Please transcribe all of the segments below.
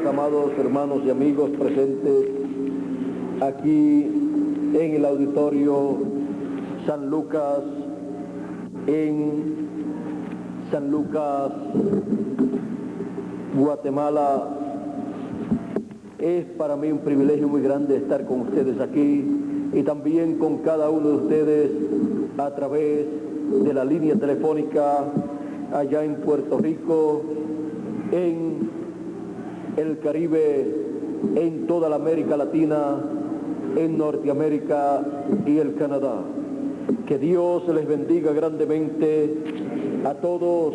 amados hermanos y amigos presentes aquí en el auditorio San Lucas, en San Lucas, Guatemala. Es para mí un privilegio muy grande estar con ustedes aquí y también con cada uno de ustedes a través de la línea telefónica allá en Puerto Rico, en el Caribe, en toda la América Latina, en Norteamérica y el Canadá. Que Dios les bendiga grandemente a todos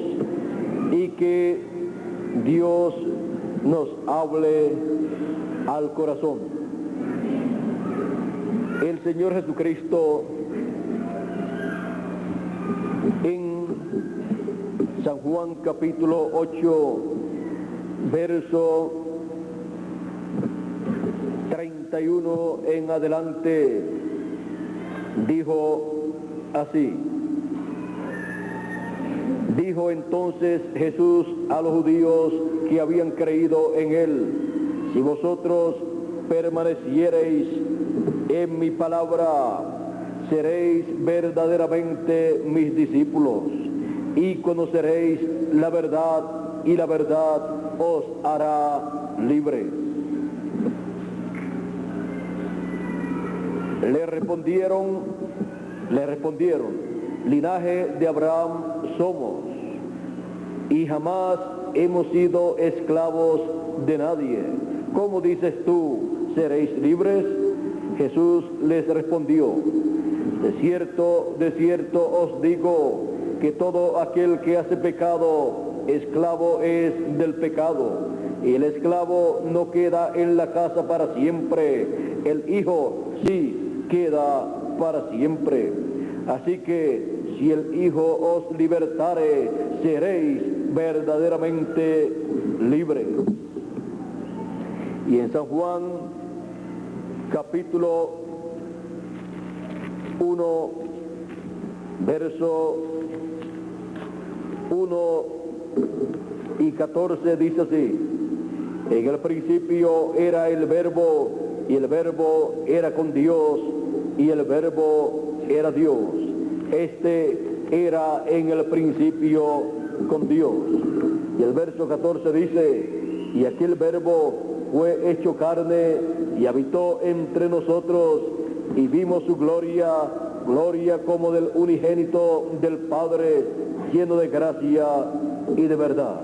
y que Dios nos hable al corazón. El Señor Jesucristo en San Juan capítulo 8, verso 31 en adelante, dijo así: dijo entonces Jesús a los judíos que habían creído en él: si vosotros permaneciereis en mi palabra, seréis verdaderamente mis discípulos y conoceréis la verdad, y la verdad os hará libres. Le respondieron, linaje de Abraham somos, y jamás hemos sido esclavos de nadie. ¿Cómo dices tú, seréis libres? Jesús les respondió: de cierto os digo, que todo aquel que hace pecado, esclavo es del pecado. Y el esclavo no queda en la casa para siempre, el Hijo sí queda para siempre. Así que si el Hijo os libertare, seréis verdaderamente libres. Y en San Juan capítulo 1, verso 1 y 14 dice así: en el principio era el Verbo, y el Verbo era con Dios, y el Verbo era Dios. Este era en el principio con Dios. Y el verso 14 dice: y aquel Verbo fue hecho carne y habitó entre nosotros, y vimos su gloria, gloria como del unigénito del Padre, lleno de gracia y de verdad.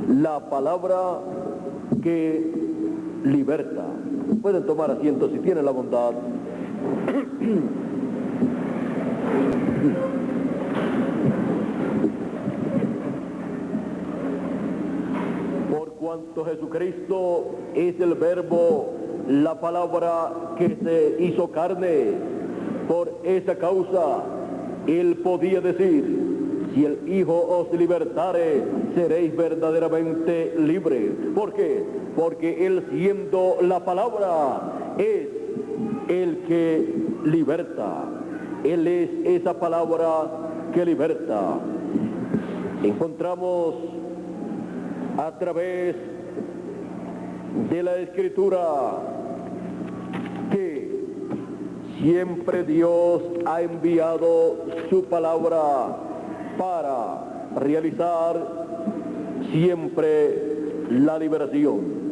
La palabra que liberta. Pueden tomar asiento si tienen la bondad. Por cuanto Jesucristo es el Verbo, la palabra que se hizo carne, por esa causa Él podía decir: si el Hijo os libertare, seréis verdaderamente libres. ¿Por qué? Porque Él, siendo la palabra, es el que liberta. Él es esa palabra que liberta. Encontramos a través de la Escritura que siempre Dios ha enviado su palabra para realizar siempre la liberación.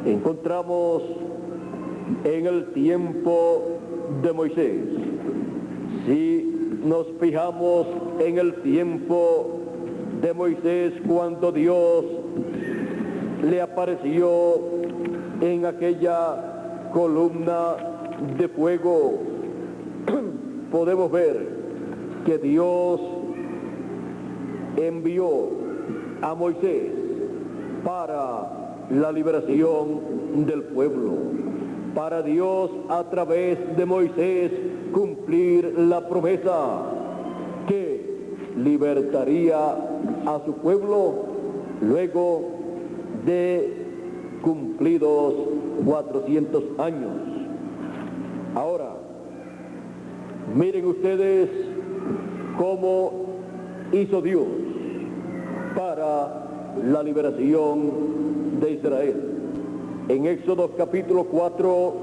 Encontramos en el tiempo de Moisés, si nos fijamos en el tiempo de Moisés, cuando Dios le apareció en aquella columna de fuego, podemos ver que Dios envió a Moisés para la liberación del pueblo, para Dios a través de Moisés cumplir la promesa que libertaría a su pueblo luego de cumplidos 400 años. Ahora, miren ustedes cómo hizo Dios para la liberación de Israel. En Éxodo capítulo 4,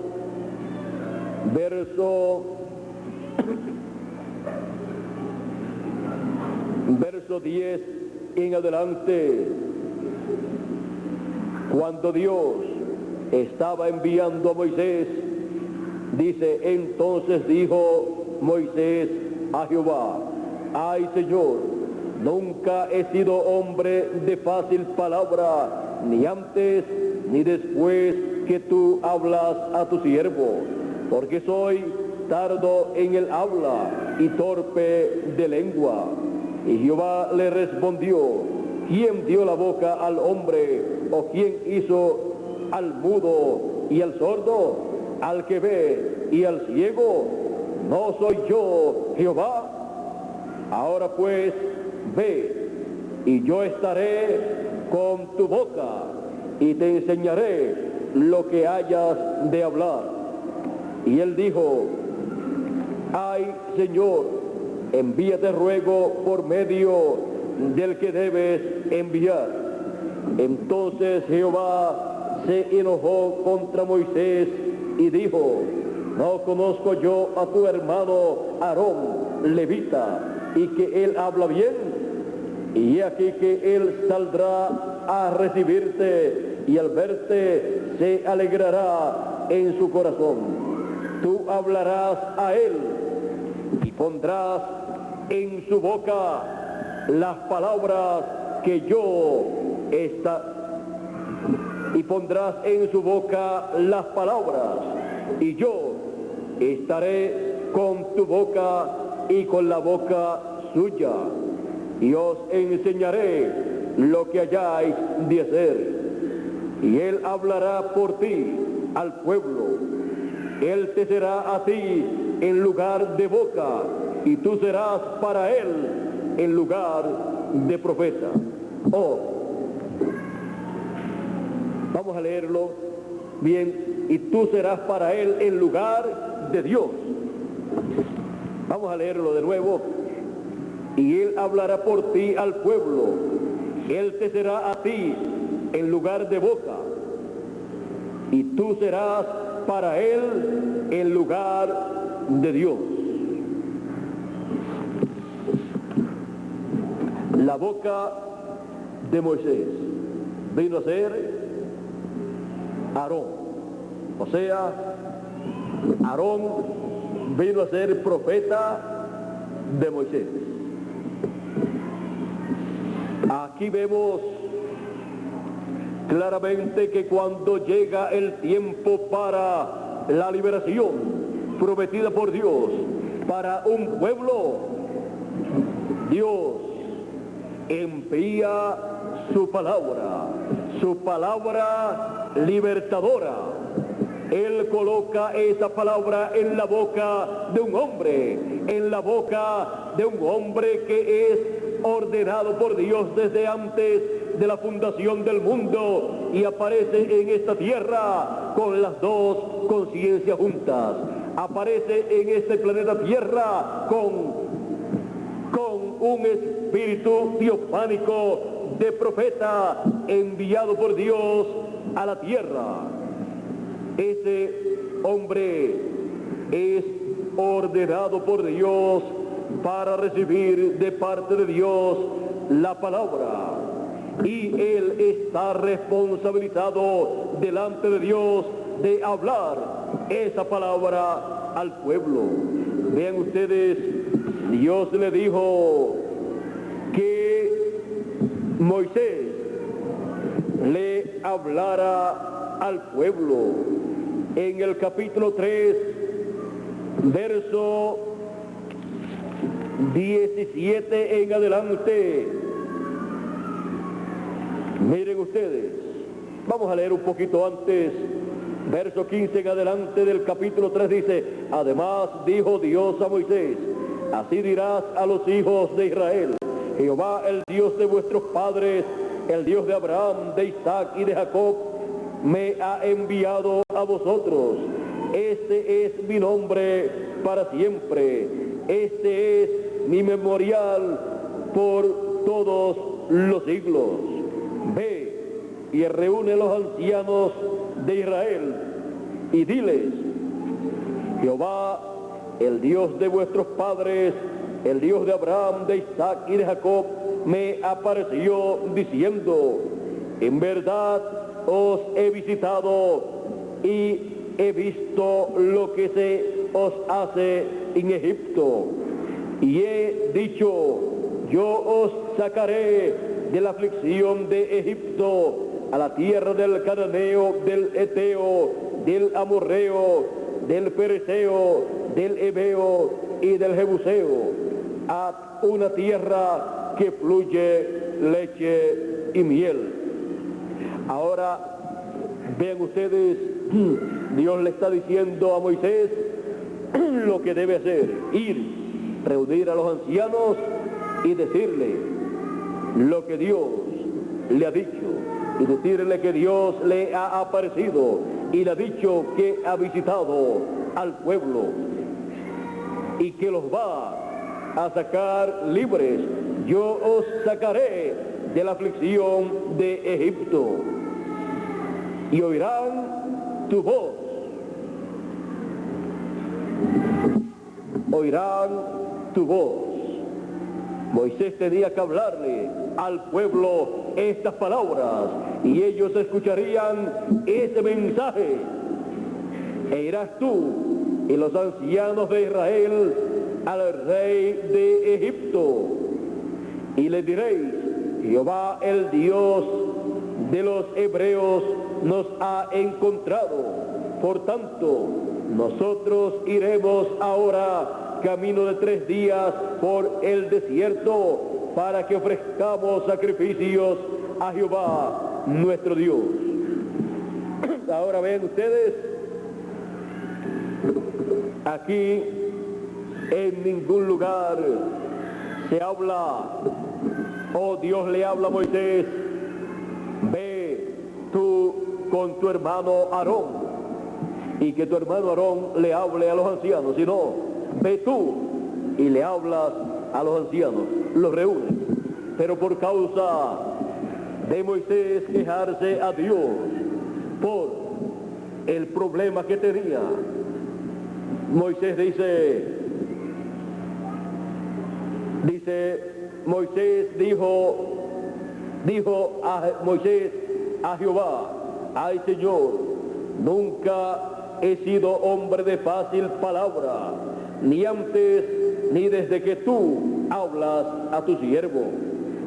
verso 10 en adelante, cuando Dios estaba enviando a Moisés, dice: entonces dijo Moisés a Jehová: ay, Señor, nunca he sido hombre de fácil palabra, ni antes ni después que tú hablas a tu siervo, porque soy tardo en el habla y torpe de lengua. Y Jehová le respondió: ¿quién dio la boca al hombre, o quién hizo al mudo y al sordo, al que ve y al ciego? ¿No soy yo Jehová? Ahora pues, ve, y yo estaré con tu boca, y te enseñaré lo que hayas de hablar. Y él dijo: ay, Señor, envíate ruego por medio del que debes enviar. Entonces Jehová se enojó contra Moisés y dijo: ¿no conozco yo a tu hermano Aarón, levita, y que él habla bien? Y he aquí que él saldrá a recibirte, y al verte se alegrará en su corazón. Tú hablarás a él y pondrás en su boca las palabras que yo y pondrás en su boca las palabras, y yo estaré con tu boca y con la boca suya, y os enseñaré lo que hayáis de hacer. Y él hablará por ti al pueblo, él te será a ti en lugar de boca, y tú serás para él en lugar de profeta. Vamos a leerlo bien. Y tú serás para él en lugar de Dios. Vamos a leerlo de nuevo. Y él hablará por ti al pueblo, él te será a ti en lugar de boca, y tú serás para él en lugar de Dios. La boca de Moisés vino a ser Aarón, o sea, Aarón vino a ser profeta de Moisés. Aquí vemos claramente que cuando llega el tiempo para la liberación prometida por Dios para un pueblo, Dios envía su palabra libertadora. Él coloca esa palabra en la boca de un hombre, que es ordenado por Dios desde antes de la fundación del mundo, y aparece en esta tierra con las dos conciencias juntas. Aparece en este planeta Tierra con un espíritu teofánico de profeta enviado por Dios a la tierra. Ese hombre es ordenado por Dios para recibir de parte de Dios la palabra, y él está responsabilizado delante de Dios de hablar esa palabra al pueblo. Vean ustedes, Dios le dijo que Moisés le hablara al pueblo. En el capítulo 3, verso 17 en adelante, miren ustedes, vamos a leer un poquito antes, verso 15 en adelante del capítulo 3 dice: además dijo Dios a Moisés: así dirás a los hijos de Israel: Jehová, el Dios de vuestros padres, el Dios de Abraham, de Isaac y de Jacob, me ha enviado a vosotros. Este es mi nombre para siempre, este es mi memorial por todos los siglos. ve y reúne a los ancianos de Israel y diles: Jehová, el Dios de vuestros padres, el Dios de Abraham, de Isaac y de Jacob, me apareció diciendo: en verdad os he visitado y he visto lo que se os hace en Egipto, y he dicho: yo os sacaré de la aflicción de Egipto a la tierra del Cananeo, del Eteo, del Amorreo, del Pereceo, del Ebeo y del Jebuseo, a una tierra que fluye leche y miel. Ahora vean ustedes, Dios le está diciendo a Moisés lo que debe hacer: ir, reunir a los ancianos y decirle lo que Dios le ha dicho, y decirle que Dios le ha aparecido y le ha dicho que ha visitado al pueblo y que los va a sacar libres. Yo os sacaré de la aflicción de Egipto y oirán tu voz. Oirán tu voz. Moisés tenía que hablarle al pueblo estas palabras y ellos escucharían ese mensaje. E irás tú y los ancianos de Israel al rey de Egipto y le diréis: Jehová, el Dios de los hebreos, nos ha encontrado. Por tanto, nosotros iremos ahora camino de 3 días por el desierto para que ofrezcamos sacrificios a Jehová nuestro Dios. Ahora ven ustedes, aquí en ningún lugar se habla, o Dios le habla a Moisés: ve tú con tu hermano Aarón, y que tu hermano Aarón le hable a los ancianos, sino ve tú y le hablas a los ancianos, los reúnes. Pero por causa de Moisés quejarse a Dios por el problema que tenía, Moisés Moisés dijo a Jehová: ay Señor, nunca he sido hombre de fácil palabra, ni antes ni desde que tú hablas a tu siervo,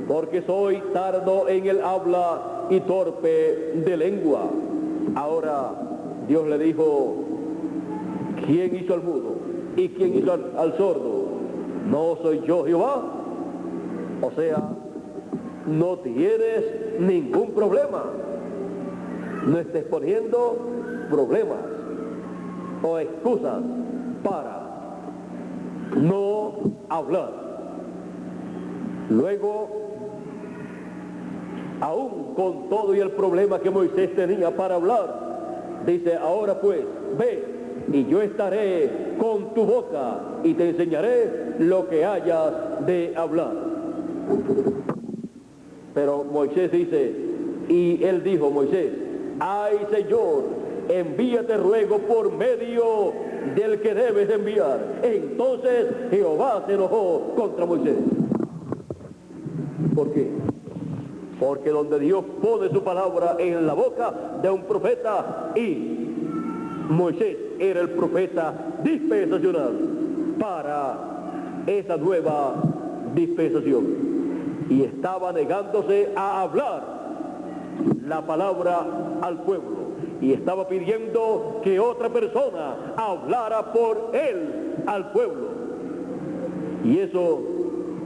porque soy tardo en el habla y torpe de lengua. Ahora Dios le dijo: ¿quién hizo al mudo y quién hizo al sordo? ¿No soy yo Jehová? O sea, no tienes ningún problema. No estés poniendo problemas o excusas para no hablar. Luego, aún con todo y el problema que Moisés tenía para hablar, dice: ahora pues, ve y yo estaré con tu boca y te enseñaré lo que hayas de hablar. Pero Moisés dice, y él dijo, Moisés: ay Señor, envíate ruego por medio del que debes enviar. Entonces Jehová se enojó contra Moisés. ¿Por qué? Porque donde Dios pone su palabra en la boca de un profeta, y Moisés era el profeta dispensacional para esa nueva dispensación, y estaba negándose a hablar la palabra al pueblo, y estaba pidiendo que otra persona hablara por él al pueblo, y eso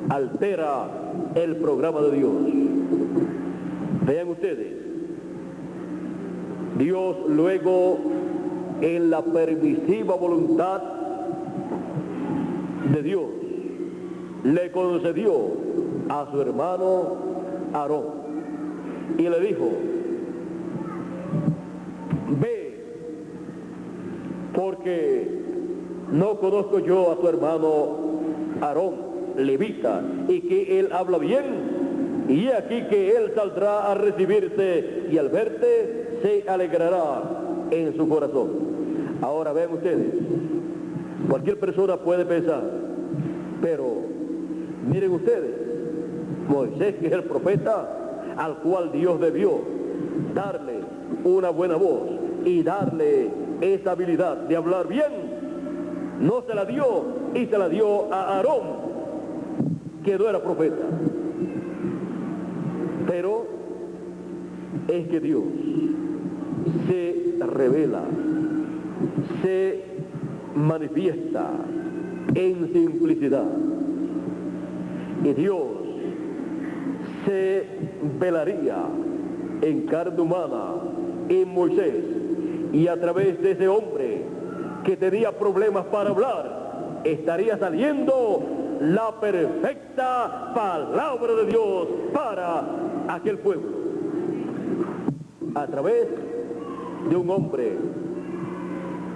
altera el programa de Dios. Vean ustedes, Dios luego, en la permisiva voluntad de Dios, le concedió a su hermano Aarón y le dijo: ve, porque no conozco yo a tu hermano Aarón, levita, y que él habla bien, y he aquí que él saldrá a recibirte y al verte se alegrará en su corazón. Ahora vean ustedes, cualquier persona puede pensar, pero miren ustedes, Moisés, que es el profeta al cual Dios debió darle una buena voz y darle esa habilidad de hablar bien, no se la dio y se la dio a Aarón, que no era profeta. Pero es que Dios se revela, se manifiesta en simplicidad, y Dios se velaría en carne humana en Moisés, y a través de ese hombre que tenía problemas para hablar, estaría saliendo la perfecta palabra de Dios para aquel pueblo, a través de un hombre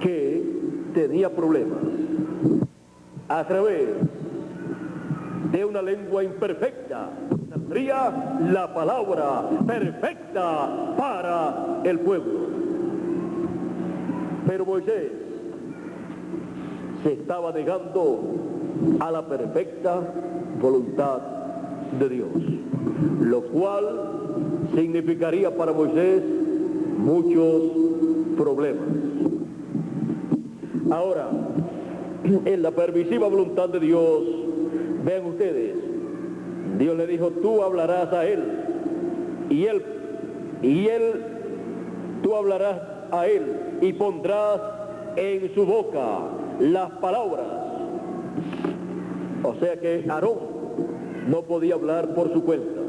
que tenía problemas, a través de una lengua imperfecta, saldría la palabra perfecta para el pueblo. Pero Moisés se estaba negando a la perfecta voluntad de Dios, lo cual significaría para Moisés muchos problemas. Ahora, en la permisiva voluntad de Dios, vean ustedes, Dios le dijo, tú hablarás a él, tú hablarás a él y pondrás en su boca las palabras. O sea que Aarón no podía hablar por su cuenta.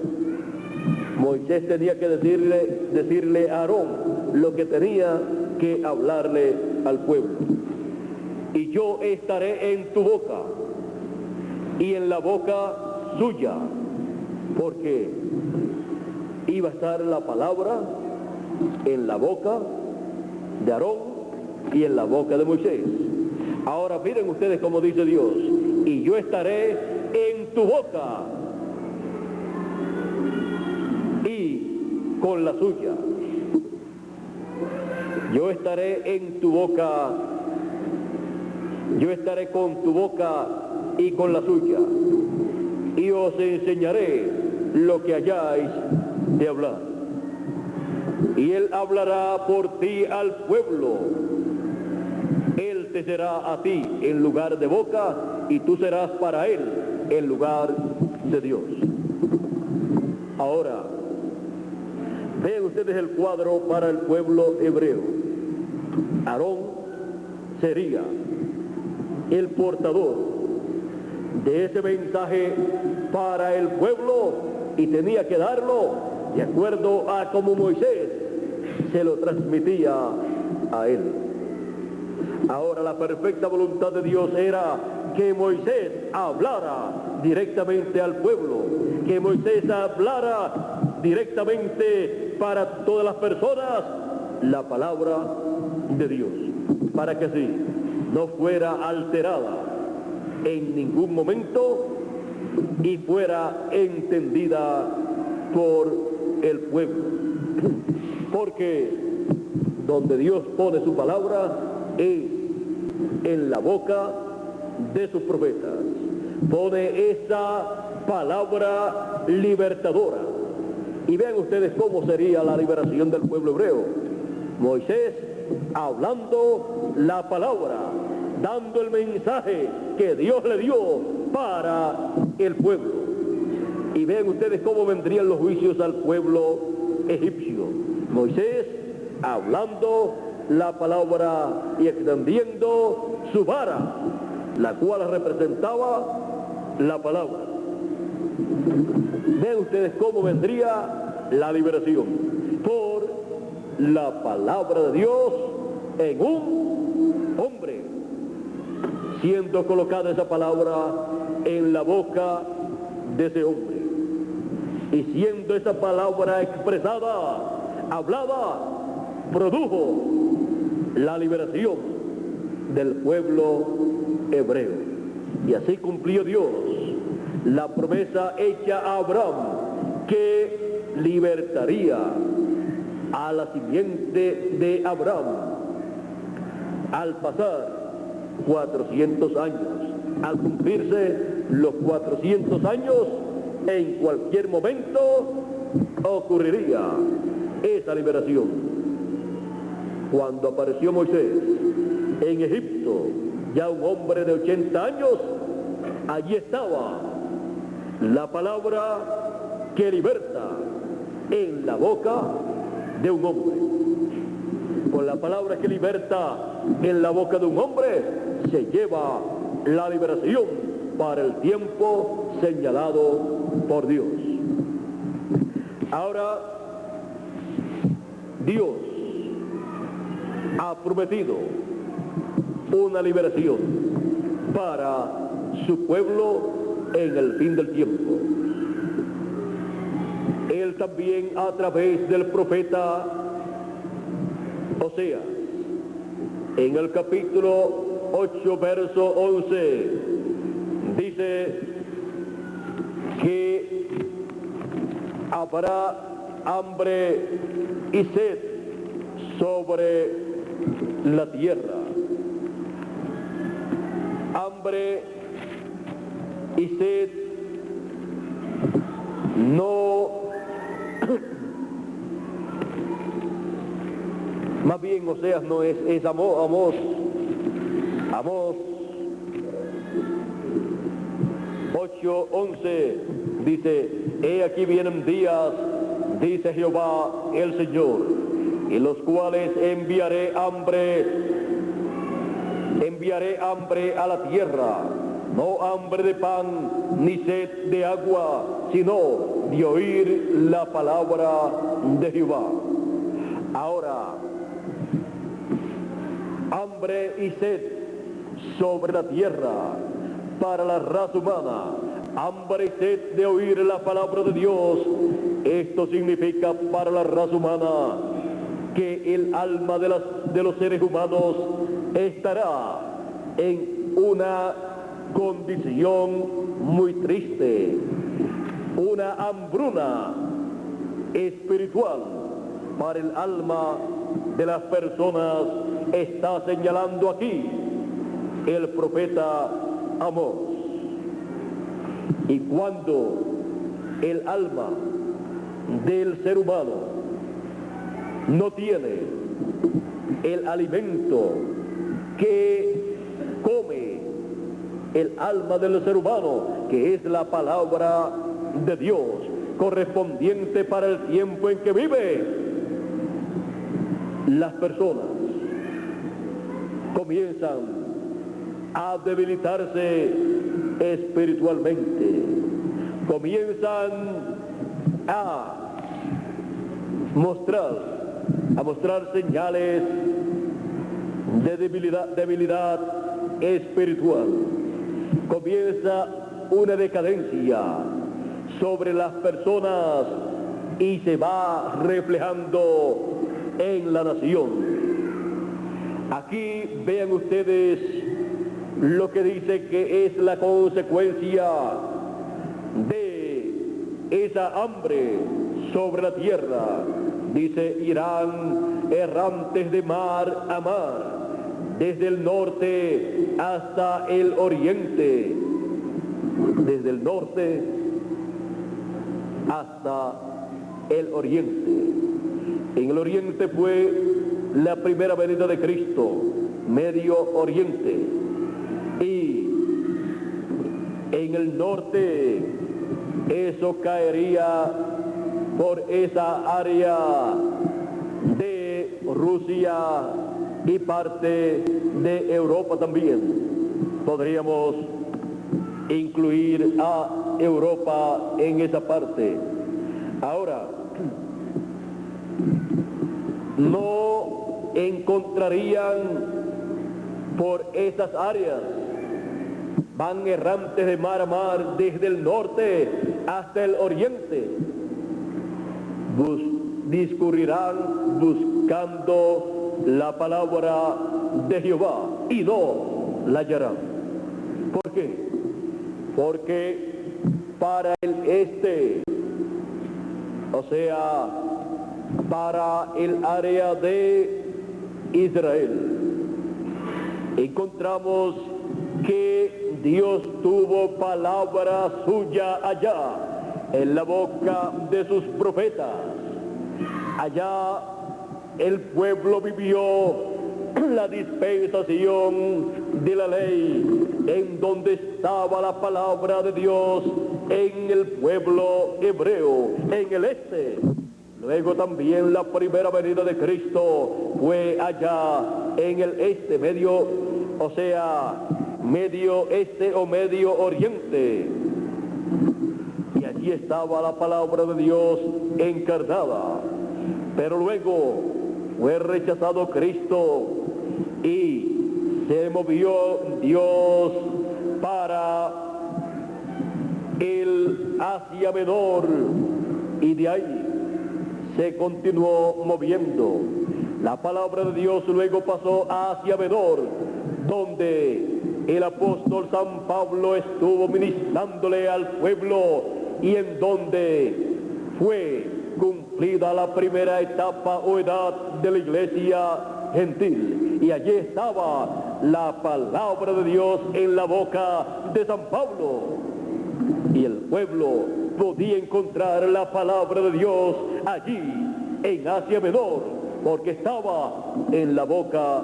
Moisés tenía que decirle a Aarón lo que tenía que hablarle al pueblo. Y yo estaré en tu boca y en la boca suya, porque iba a estar la palabra en la boca de Aarón y en la boca de Moisés. Ahora miren ustedes cómo dice Dios, y yo estaré en tu boca y con la suya. Yo estaré en tu boca, yo estaré con tu boca y con la suya, y os enseñaré lo que hayáis de hablar. Y él hablará por ti al pueblo. Él te será a ti en lugar de boca, y tú serás para él en lugar de Dios. Ahora, vean ustedes el cuadro para el pueblo hebreo. Aarón sería el portador de ese mensaje para el pueblo, y tenía que darlo de acuerdo a como Moisés se lo transmitía a él. Ahora, la perfecta voluntad de Dios era que Moisés hablara directamente al pueblo, que Moisés hablara directamente para todas las personas la palabra de Dios, para que así no fuera alterada en ningún momento y fuera entendida por el pueblo. Porque donde Dios pone su palabra es en la boca de sus profetas. Pone esa palabra libertadora. Y vean ustedes cómo sería la liberación del pueblo hebreo. Moisés hablando la palabra, dando el mensaje que Dios le dio para el pueblo. Y vean ustedes cómo vendrían los juicios al pueblo egipcio. Moisés hablando la palabra y extendiendo su vara, la cual representaba la palabra. Vean ustedes cómo vendría la liberación por la palabra de Dios en un hombre, siendo colocada esa palabra en la boca de ese hombre, y siendo esa palabra expresada, hablada, produjo la liberación del pueblo hebreo. Y así cumplió Dios la promesa hecha a Abraham que libertaría a la simiente de Abraham al pasar 400 años. Al cumplirse los 400 años, en cualquier momento ocurriría esa liberación. Cuando apareció Moisés en Egipto, ya un hombre de 80 años, allí estaba la palabra que liberta en la boca de un hombre. Con la palabra que liberta en la boca de un hombre se lleva la liberación para el tiempo señalado por Dios. Ahora, Dios ha prometido una liberación para su pueblo en el fin del tiempo. Él también, a través del profeta Oseas, en el capítulo 8, verso 11, dice que habrá hambre y sed sobre la tierra. Hambre y sed no, más bien Oseas no es Amós 8:11 dice: he aquí vienen días, dice Jehová el Señor, en los cuales enviaré hambre a la tierra, no hambre de pan ni sed de agua, sino de oír la palabra de Jehová. Ahora, hambre y sed sobre la tierra para la raza humana, hambre y sed de oír la palabra de Dios. Esto significa para la raza humana que el alma de los seres humanos estará en una condición muy triste, una hambruna espiritual para el alma de las personas. Está señalando aquí el profeta Amós. Y cuando el alma del ser humano no tiene el alimento que come el alma del ser humano, que es la palabra de Dios, correspondiente para el tiempo en que vive, las personas comienzan a debilitarse espiritualmente, comienzan a mostrar señales de debilidad espiritual. Comienza una decadencia sobre las personas y se va reflejando en la nación. Aquí vean ustedes lo que dice que es la consecuencia de esa hambre sobre la tierra. Dice: irán errantes de mar a mar, desde el norte hasta el oriente, desde el norte hasta el oriente. En el oriente fue la primera venida de Cristo, Medio Oriente, y en el norte eso caería por esa área de Rusia y parte de Europa también. Podríamos incluir a Europa en esa parte. Ahora, no encontrarían por esas áreas, van errantes de mar a mar desde el norte hasta el oriente, discurrirán buscando la palabra de Jehová y no la hallarán. ¿Por qué? Porque para el este o sea, para el área de Israel. Encontramos que Dios tuvo palabra suya allá, en la boca de sus profetas. Allá el pueblo vivió la dispensación de la ley, en donde estaba la palabra de Dios en el pueblo hebreo, en el este. Luego también la primera venida de Cristo fue allá en el este, medio este o medio oriente. Y allí estaba la palabra de Dios encarnada. Pero luego fue rechazado Cristo y se movió Dios para el Asia Menor, y de ahí se continuó moviendo. La palabra de Dios luego pasó a Asia Menor, donde el apóstol San Pablo estuvo ministrándole al pueblo y en donde fue cumplida la primera etapa o edad de la iglesia gentil. Y allí estaba la palabra de Dios en la boca de San Pablo. Y el pueblo podía encontrar la palabra de Dios allí en Asia Menor, porque estaba en la boca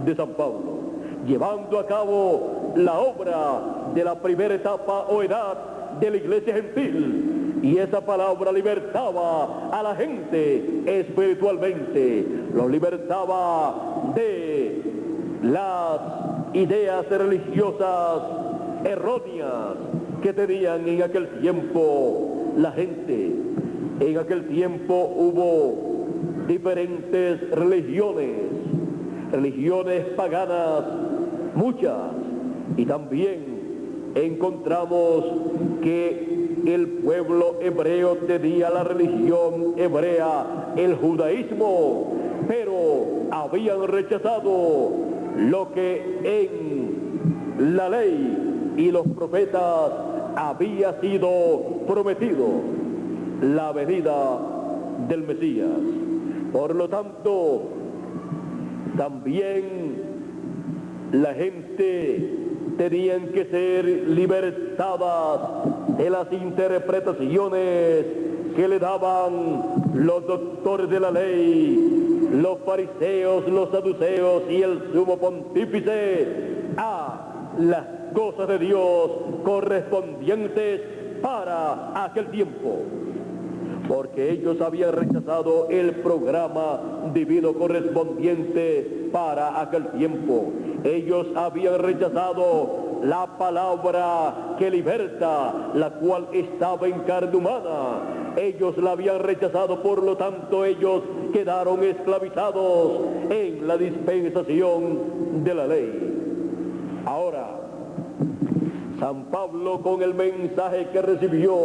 de San Pablo, llevando a cabo la obra de la primera etapa o edad de la iglesia gentil. Y esa palabra libertaba a la gente espiritualmente, los libertaba de las ideas religiosas erróneas que tenían en aquel tiempo la gente. En aquel tiempo hubo diferentes religiones paganas, muchas, y también encontramos que el pueblo hebreo tenía la religión hebrea, el judaísmo, pero habían rechazado lo que en la ley y los profetas había sido prometido, la venida del Mesías. Por lo tanto, también la gente tenían que ser libertadas de las interpretaciones que le daban los doctores de la ley, los fariseos, los saduceos y el sumo pontífice a las cosas de Dios correspondientes para aquel tiempo, porque ellos habían rechazado el programa divino correspondiente para aquel tiempo. Ellos habían rechazado la palabra que liberta, la cual estaba en carne humana. Ellos la habían rechazado, por lo tanto ellos quedaron esclavizados en la dispensación de la ley. Ahora, San Pablo, con el mensaje que recibió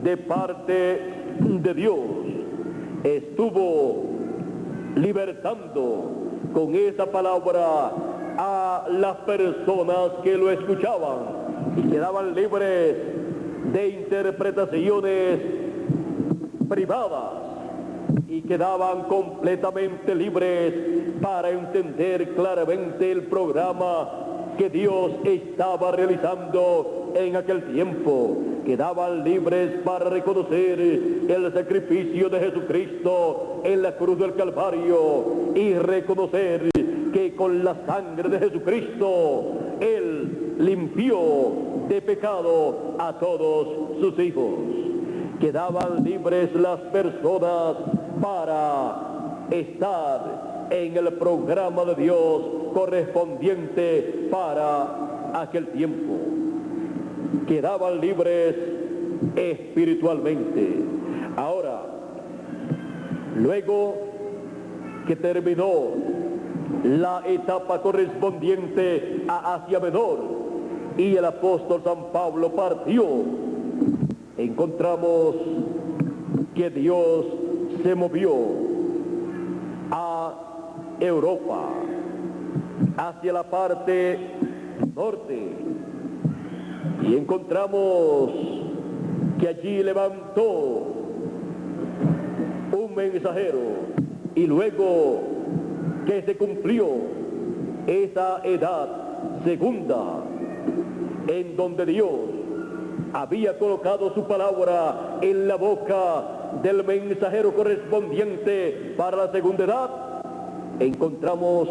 de parte de Dios, estuvo libertando con esa palabra a las personas que lo escuchaban y quedaban libres de interpretaciones privadas y quedaban completamente libres para entender claramente el programa que Dios estaba realizando en aquel tiempo. Quedaban libres para reconocer el sacrificio de Jesucristo en la cruz del Calvario y reconocer que con la sangre de Jesucristo Él limpió de pecado a todos sus hijos. Quedaban libres las personas para estar en el programa de Dios correspondiente para aquel tiempo. Quedaban libres espiritualmente. Ahora, luego que terminó la etapa correspondiente a Asia Menor y el apóstol San Pablo partió, encontramos que Dios se movió a Europa, hacia la parte norte, y encontramos que allí levantó un mensajero. Y luego que se cumplió esa edad segunda, en donde Dios había colocado su palabra en la boca del mensajero correspondiente para la segunda edad, encontramos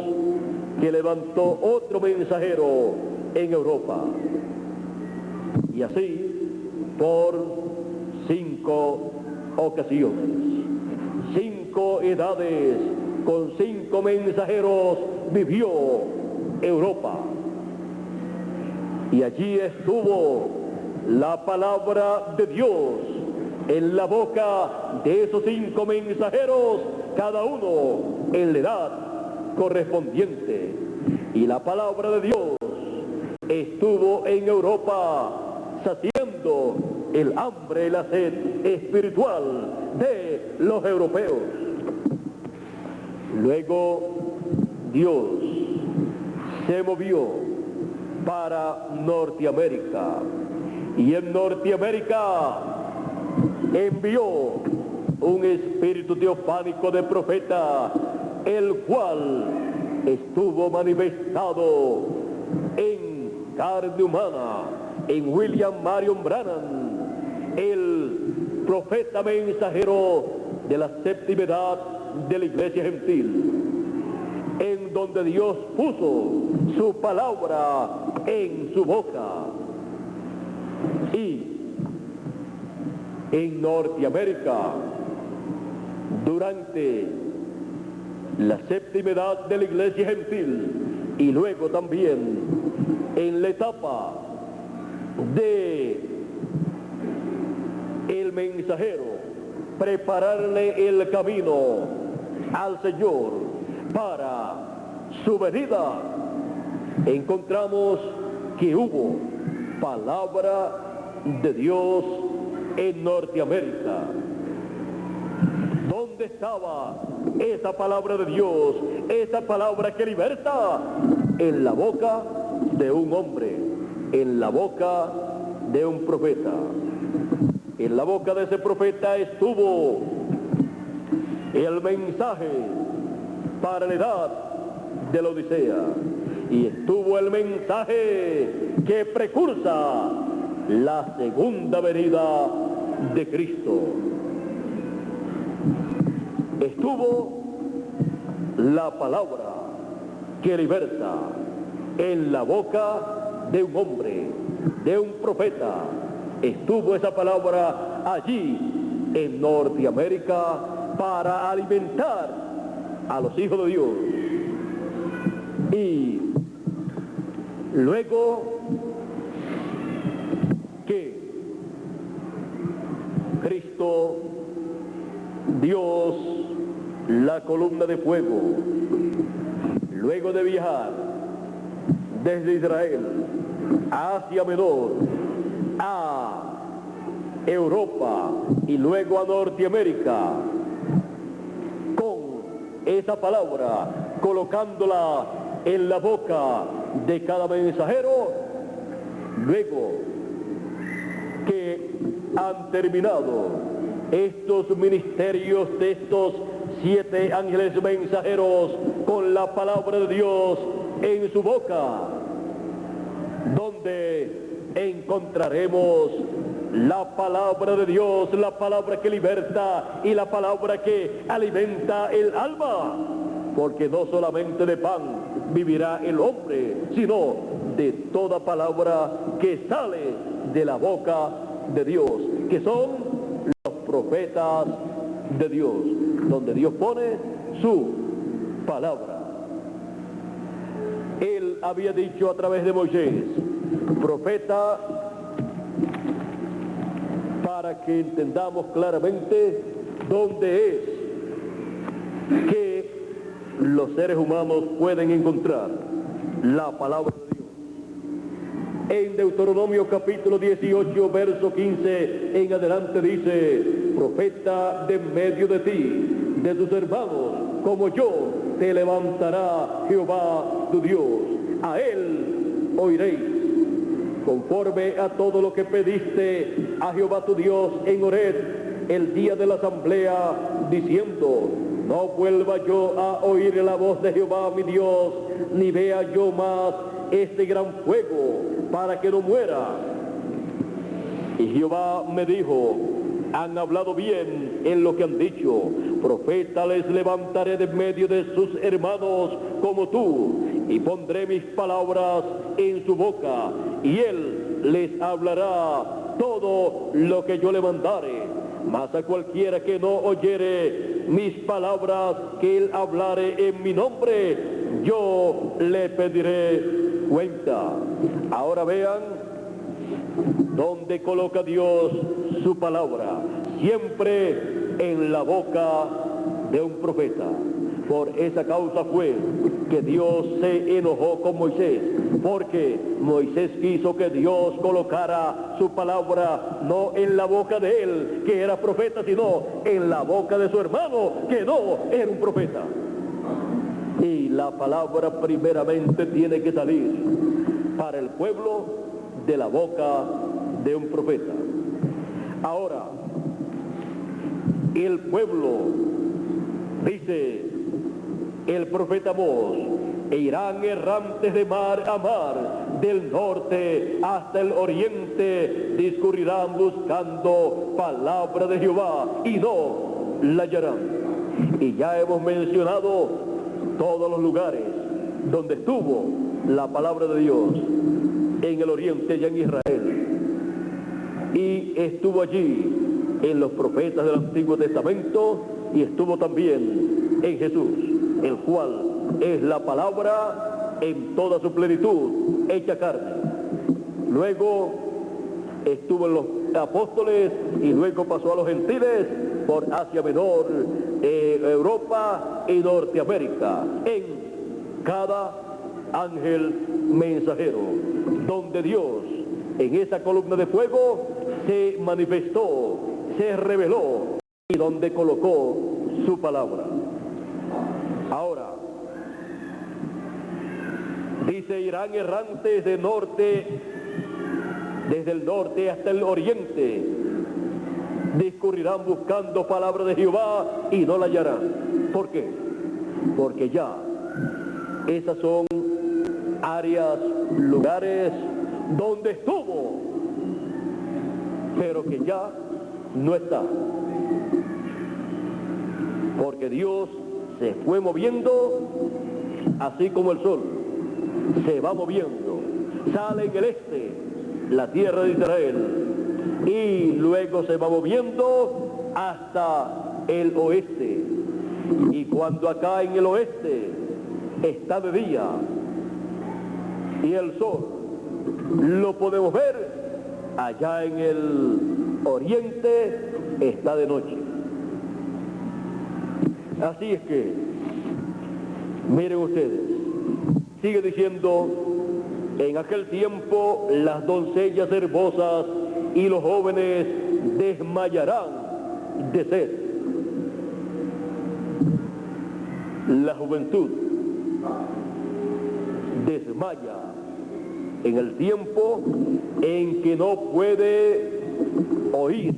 que levantó otro mensajero en Europa. Y así por 5 ocasiones, 5 edades, con 5 mensajeros vivió Europa. Y allí estuvo la palabra de Dios en la boca de esos 5 mensajeros, cada uno en la edad correspondiente. Y la palabra de Dios estuvo en Europa saciando el hambre y la sed espiritual de los europeos. Luego Dios se movió para Norteamérica, y en Norteamérica envió un espíritu teofánico de profeta, el cual estuvo manifestado en carne humana en William Marion Branham, el profeta mensajero de la séptima edad de la iglesia gentil, en donde Dios puso su palabra en su boca. Y en Norteamérica, durante la séptima edad de la iglesia gentil, y luego también en la etapa de el mensajero, prepararle el camino al Señor para su venida, encontramos que hubo palabra de Dios en Norteamérica. ¿Dónde estaba esa palabra de Dios? Esa palabra que liberta, en la boca de un hombre, en la boca de un profeta. En la boca de ese profeta estuvo el mensaje para la edad de la Odisea, y estuvo el mensaje que precursa la segunda venida de Cristo. Estuvo la palabra que liberta en la boca de un hombre, de un profeta. Estuvo esa palabra allí en Norteamérica para alimentar a los hijos de Dios. Y luego que Cristo, Dios, la columna de fuego, luego de viajar desde Israel a Asia Menor, a Europa y luego a Norteamérica, con esa palabra, colocándola en la boca de cada mensajero, luego que han terminado estos ministerios de estos 7 ángeles mensajeros con la palabra de Dios en su boca, donde encontraremos la palabra de Dios, la palabra que liberta y la palabra que alimenta el alma, porque no solamente de pan vivirá el hombre, sino de toda palabra que sale de la boca de Dios, que son los profetas de Dios, donde Dios pone su palabra. Él había dicho a través de Moisés, profeta, para que entendamos claramente dónde es que los seres humanos pueden encontrar la palabra de Dios. En Deuteronomio capítulo 18, verso 15 en adelante dice, profeta de medio de ti, de tus hermanos, como yo, te levantará Jehová tu Dios. A él oiréis, conforme a todo lo que pediste a Jehová tu Dios en Horeb, el día de la asamblea, diciendo: no vuelva yo a oír la voz de Jehová mi Dios, ni vea yo más este gran fuego, para que no muera. Y Jehová me dijo: han hablado bien en lo que han dicho. Profeta les levantaré de medio de sus hermanos como tú, y pondré mis palabras en su boca, y él les hablará todo lo que yo le mandare. Mas a cualquiera que no oyere mis palabras que él hablare en mi nombre, yo le pediré cuenta. Ahora vean dónde coloca Dios su palabra: siempre en la boca de un profeta. Por esa causa fue que Dios se enojó con Moisés, porque Moisés quiso que Dios colocara su palabra no en la boca de él, que era profeta, sino en la boca de su hermano, que no era un profeta. Y la palabra primeramente tiene que salir para el pueblo de la boca de un profeta. Ahora, el pueblo, dice el profeta Amós: e irán errantes de mar a mar, del norte hasta el oriente, discurrirán buscando palabra de Jehová, y no la hallarán. Y ya hemos mencionado todos los lugares donde estuvo la palabra de Dios: en el oriente, ya en Israel, y estuvo allí en los profetas del Antiguo Testamento, y estuvo también en Jesús, el cual es la palabra en toda su plenitud, hecha carne. Luego estuvo en los apóstoles, y luego pasó a los gentiles por Asia Menor, Europa y Norteamérica, en cada ángel mensajero, donde Dios en esa columna de fuego se manifestó, se reveló, y donde colocó su palabra. Ahora, dice: irán errantes de norte, desde el norte hasta el oriente, discurrirán buscando palabra de Jehová, y no la hallarán. ¿Por qué? Porque ya esas son áreas, lugares donde estuvo, pero que ya no está, porque Dios se fue moviendo, así como el sol se va moviendo. Sale en el este, la tierra de Israel, y luego se va moviendo hasta el oeste. Y cuando acá en el oeste está de día y el sol lo podemos ver, allá en el oriente está de noche. Así es que, miren ustedes, sigue diciendo: en aquel tiempo las doncellas hermosas y los jóvenes desmayarán de sed. La juventud desmaya en el tiempo en que no puede oír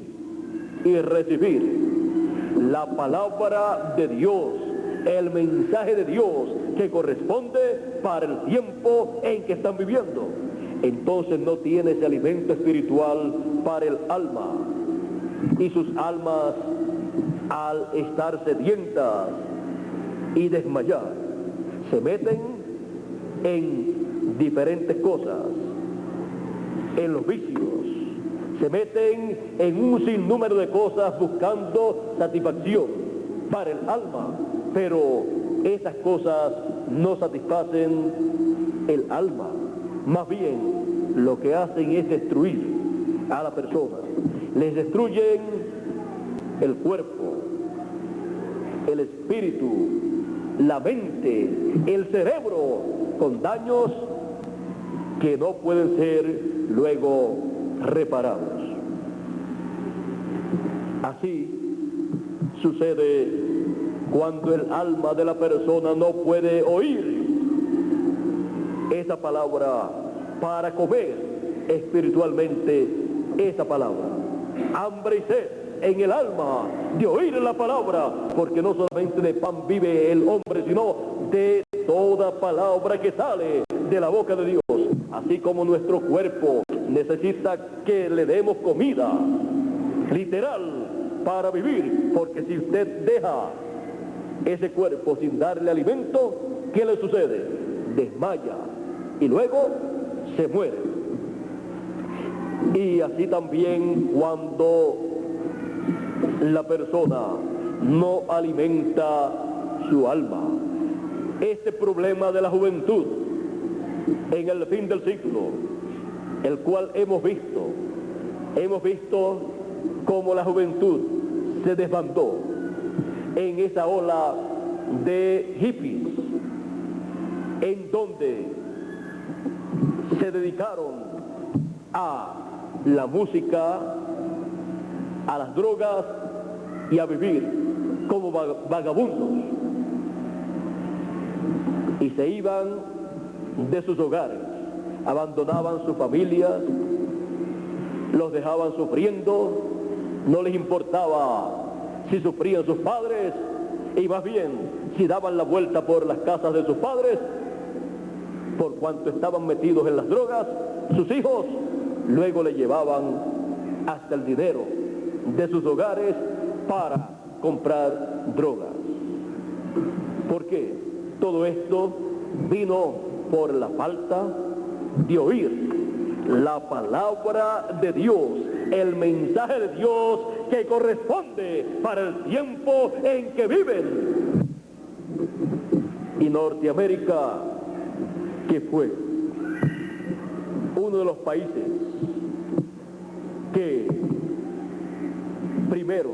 y recibir la palabra de Dios, el mensaje de Dios que corresponde para el tiempo en que están viviendo. Entonces no tiene ese alimento espiritual para el alma, y sus almas, al estar sedientas y desmayar, se meten en diferentes cosas, en los vicios, se meten en un sinnúmero de cosas buscando satisfacción para el alma, pero esas cosas no satisfacen el alma. Más bien lo que hacen es destruir a la persona. Les destruyen el cuerpo, el espíritu, la mente, el cerebro, con daños que no pueden ser luego reparados. Así sucede cuando el alma de la persona no puede oír esa palabra para comer espiritualmente esa palabra. Hambre y sed en el alma de oír la palabra, porque no solamente de pan vive el hombre, sino de toda palabra que sale de la boca de Dios. Así como nuestro cuerpo necesita que le demos comida literal para vivir, porque si usted deja ese cuerpo sin darle alimento, ¿qué le sucede? Desmaya y luego se muere. Y así también cuando la persona no alimenta su alma. Este problema de la juventud en el fin del siglo, el cual hemos visto cómo la juventud se desbandó en esa ola de hippies, en donde se dedicaron a la música, a las drogas y a vivir como vagabundos, y se iban de sus hogares, abandonaban sus familias, los dejaban sufriendo, no les importaba si sufrían sus padres, y más bien si daban la vuelta por las casas de sus padres, por cuanto estaban metidos en las drogas, sus hijos luego le llevaban hasta el dinero de sus hogares para comprar drogas. ¿Por qué? Todo esto vino por la falta de oír la palabra de Dios, el mensaje de Dios que corresponde para el tiempo en que viven. Y Norteamérica, que fue uno de los países que primero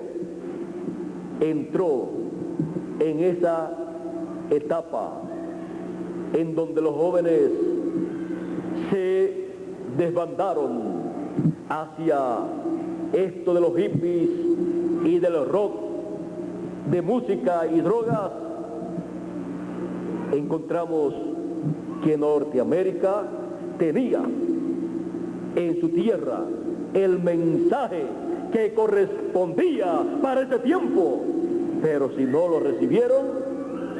entró en esa etapa en donde los jóvenes se desbandaron hacia esto de los hippies y del rock, de música y drogas, encontramos que Norteamérica tenía en su tierra el mensaje que correspondía para ese tiempo, pero si no lo recibieron,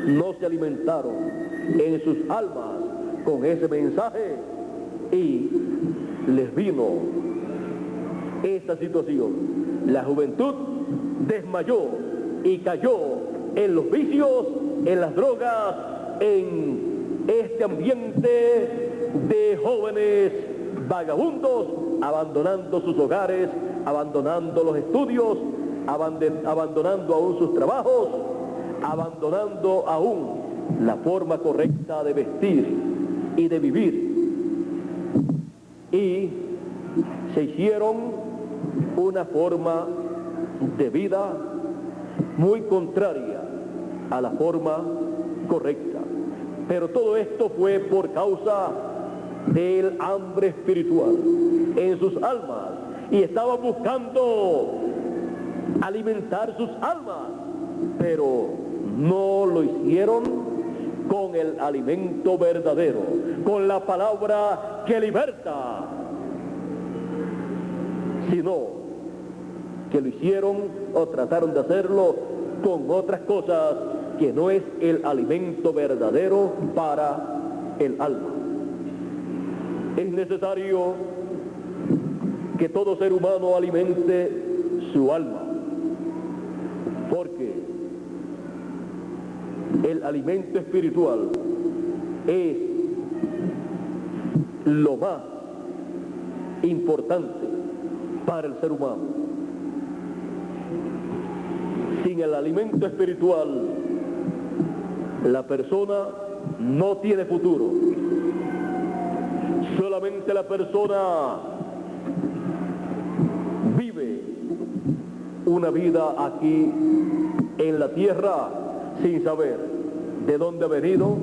no se alimentaron en sus almas con ese mensaje y les vino esa situación. La juventud desmayó y cayó en los vicios, en las drogas, en este ambiente de jóvenes vagabundos, abandonando sus hogares, abandonando los estudios, abandonando aún sus trabajos, abandonando aún la forma correcta de vestir y de vivir. Y se hicieron una forma de vida muy contraria a la forma correcta. Pero todo esto fue por causa del hambre espiritual en sus almas, y estaban buscando alimentar sus almas, pero no lo hicieron con el alimento verdadero, con la palabra que liberta, sino que lo hicieron o trataron de hacerlo con otras cosas que no es el alimento verdadero para el alma. Es necesario que todo ser humano alimente su alma, porque el alimento espiritual es lo más importante para el ser humano. Sin el alimento espiritual, la persona no tiene futuro. Solamente la persona vive una vida aquí en la tierra sin saber de dónde ha venido,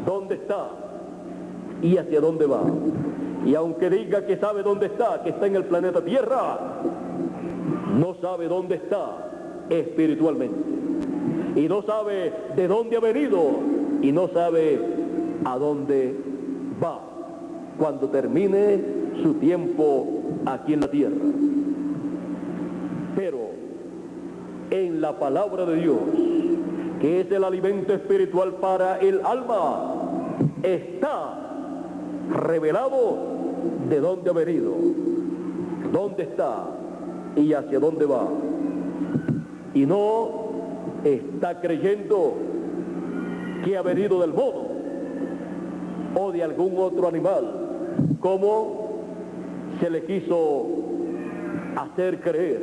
dónde está y hacia dónde va. Y aunque diga que sabe dónde está, que está en el planeta Tierra, no sabe dónde está espiritualmente. Y no sabe de dónde ha venido y no sabe a dónde va cuando termine su tiempo aquí en la tierra. Pero en la palabra de Dios, que es el alimento espiritual para el alma, está revelado de dónde ha venido, dónde está y hacia dónde va. Y no está creyendo que ha venido del mono o de algún otro animal, como se le quiso hacer creer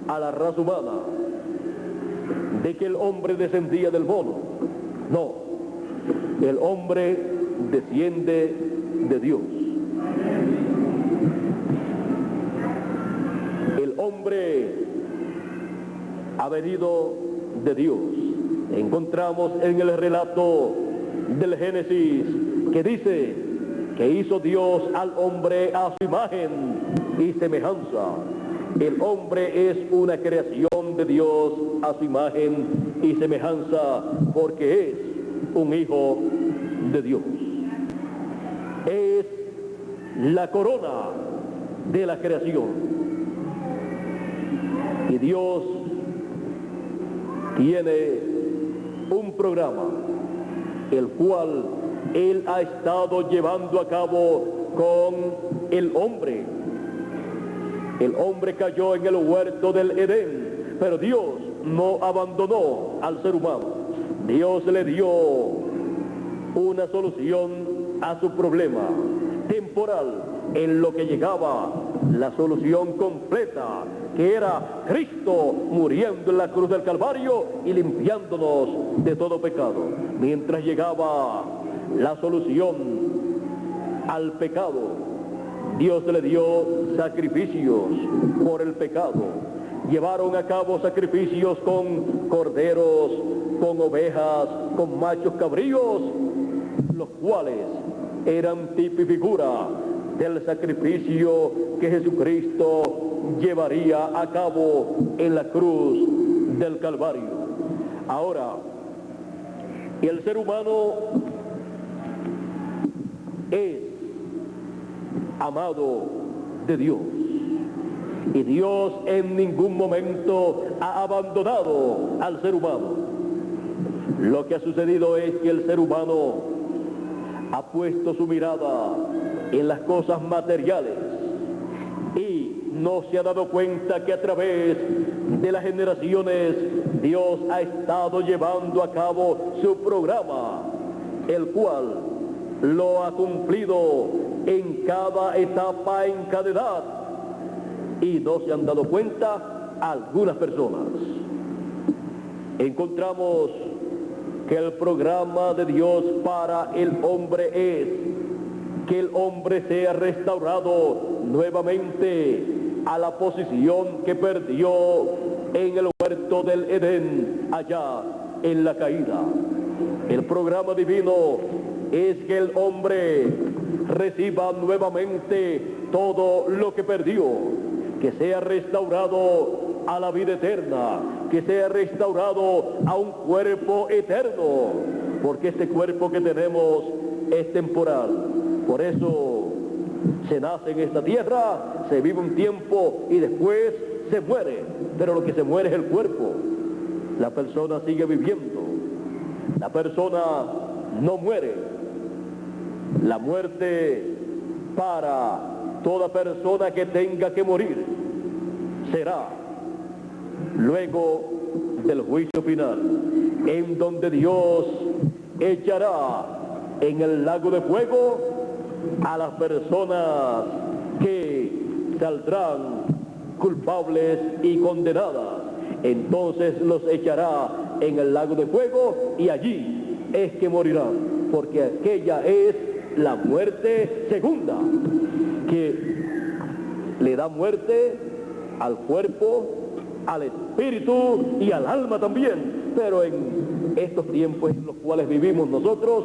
a la raza humana, de que el hombre descendía del mono. No, el hombre desciende de Dios. El hombre ha venido de Dios. Encontramos en el relato del Génesis que dice que hizo Dios al hombre a su imagen y semejanza. El hombre es una creación de Dios a su imagen y semejanza, porque es un hijo de Dios. Es la corona de la creación. Y Dios tiene un programa, el cual Él ha estado llevando a cabo con el hombre. El hombre cayó en el huerto del Edén, pero Dios no abandonó al ser humano. Dios le dio una solución a su problema temporal, en lo que llegaba la solución completa, que era Cristo muriendo en la cruz del Calvario y limpiándonos de todo pecado. Mientras llegaba la solución al pecado, Dios le dio sacrificios por el pecado. Llevaron a cabo sacrificios con corderos, con ovejas, con machos cabríos, los cuales eran tipo y figura del sacrificio que Jesucristo llevaría a cabo en la cruz del Calvario. Ahora, el ser humano es amado de Dios, y Dios en ningún momento ha abandonado al ser humano. Lo que ha sucedido es que el ser humano ha puesto su mirada en las cosas materiales y no se ha dado cuenta que a través de las generaciones Dios ha estado llevando a cabo su programa, el cual lo ha cumplido en cada etapa, en cada edad, y no se han dado cuenta algunas personas. Encontramos que el programa de Dios para el hombre es que el hombre sea restaurado nuevamente a la posición que perdió en el huerto del Edén, allá en la caída. El programa divino es que el hombre reciba nuevamente todo lo que perdió, que sea restaurado a la vida eterna, que sea restaurado a un cuerpo eterno, porque este cuerpo que tenemos es temporal. Por eso se nace en esta tierra, se vive un tiempo y después se muere, pero lo que se muere es el cuerpo. La persona sigue viviendo, la persona no muere. La muerte para toda persona que tenga que morir será luego del juicio final, en donde Dios echará en el lago de fuego a las personas que saldrán culpables y condenadas. Entonces los echará en el lago de fuego y allí es que morirán, porque aquella es la muerte segunda, que le da muerte al cuerpo, al espíritu y al alma también. Pero en estos tiempos en los cuales vivimos nosotros,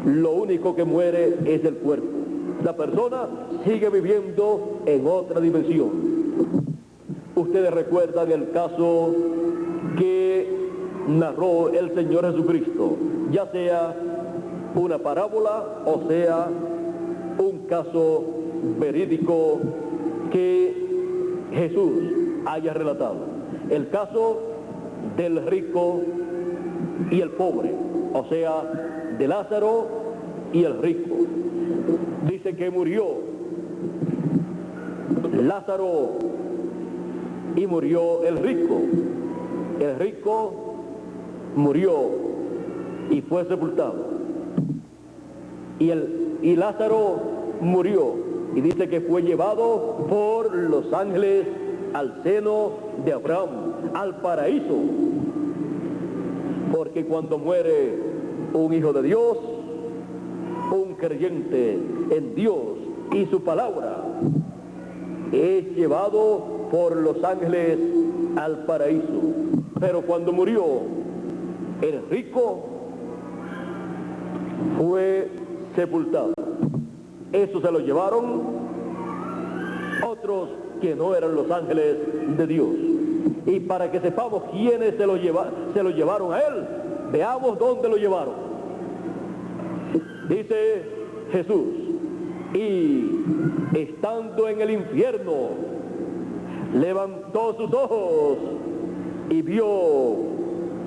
lo único que muere es el cuerpo. La persona sigue viviendo en otra dimensión. Ustedes recuerdan el caso que narró el Señor Jesucristo, ya sea una parábola o sea un caso verídico que Jesús haya relatado. el caso del rico y el pobre, o sea, de Lázaro y el rico. Dice que murió Lázaro y murió el rico. El rico murió y fue sepultado. Y Lázaro murió y dice que fue llevado por los ángeles al seno de Abraham, al paraíso. Porque cuando muere un hijo de Dios, un creyente en Dios y su palabra, es llevado por los ángeles al paraíso. Pero cuando murió el rico, fue sepultado. Eso se lo llevaron otros que no eran los ángeles de Dios. Y para que sepamos quiénes se lo llevaron a él, veamos dónde lo llevaron. Dice Jesús: y estando en el infierno, levantó sus ojos y vio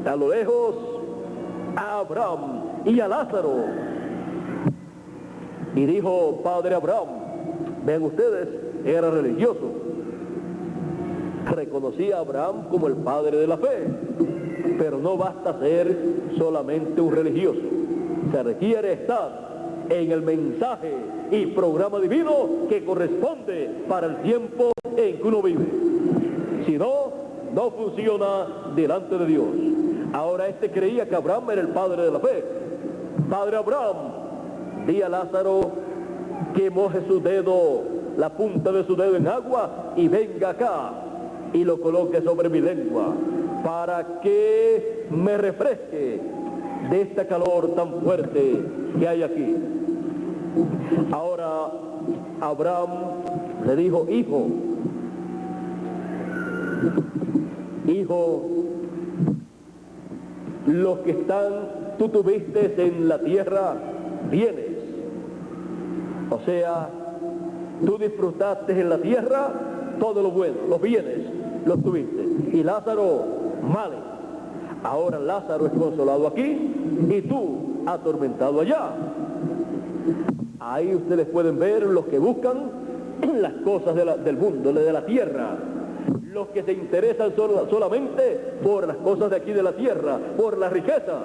a lo lejos a Abraham y a Lázaro. Y dijo: Padre Abraham. Vean ustedes, era religioso. Reconocía a Abraham como el padre de la fe. Pero no basta ser solamente un religioso. Se requiere estar en el mensaje y programa divino que corresponde para el tiempo en que uno vive. Si no, no funciona delante de Dios. Ahora este creía que Abraham era el padre de la fe. Padre Abraham, di a Lázaro que moje su dedo, la punta de su dedo en agua y venga acá y lo coloque sobre mi lengua para que me refresque de este calor tan fuerte que hay aquí. Ahora Abraham le dijo: hijo, los que tú tuviste en la tierra, bienes. O sea, tú disfrutaste en la tierra todo lo bueno, los bienes, los tuviste. Y Lázaro, males. Ahora Lázaro es consolado aquí y tú atormentado allá. Ahí ustedes pueden ver los que buscan las cosas del mundo, de la tierra. Los que se interesan solamente por las cosas de aquí de la tierra, por las riquezas.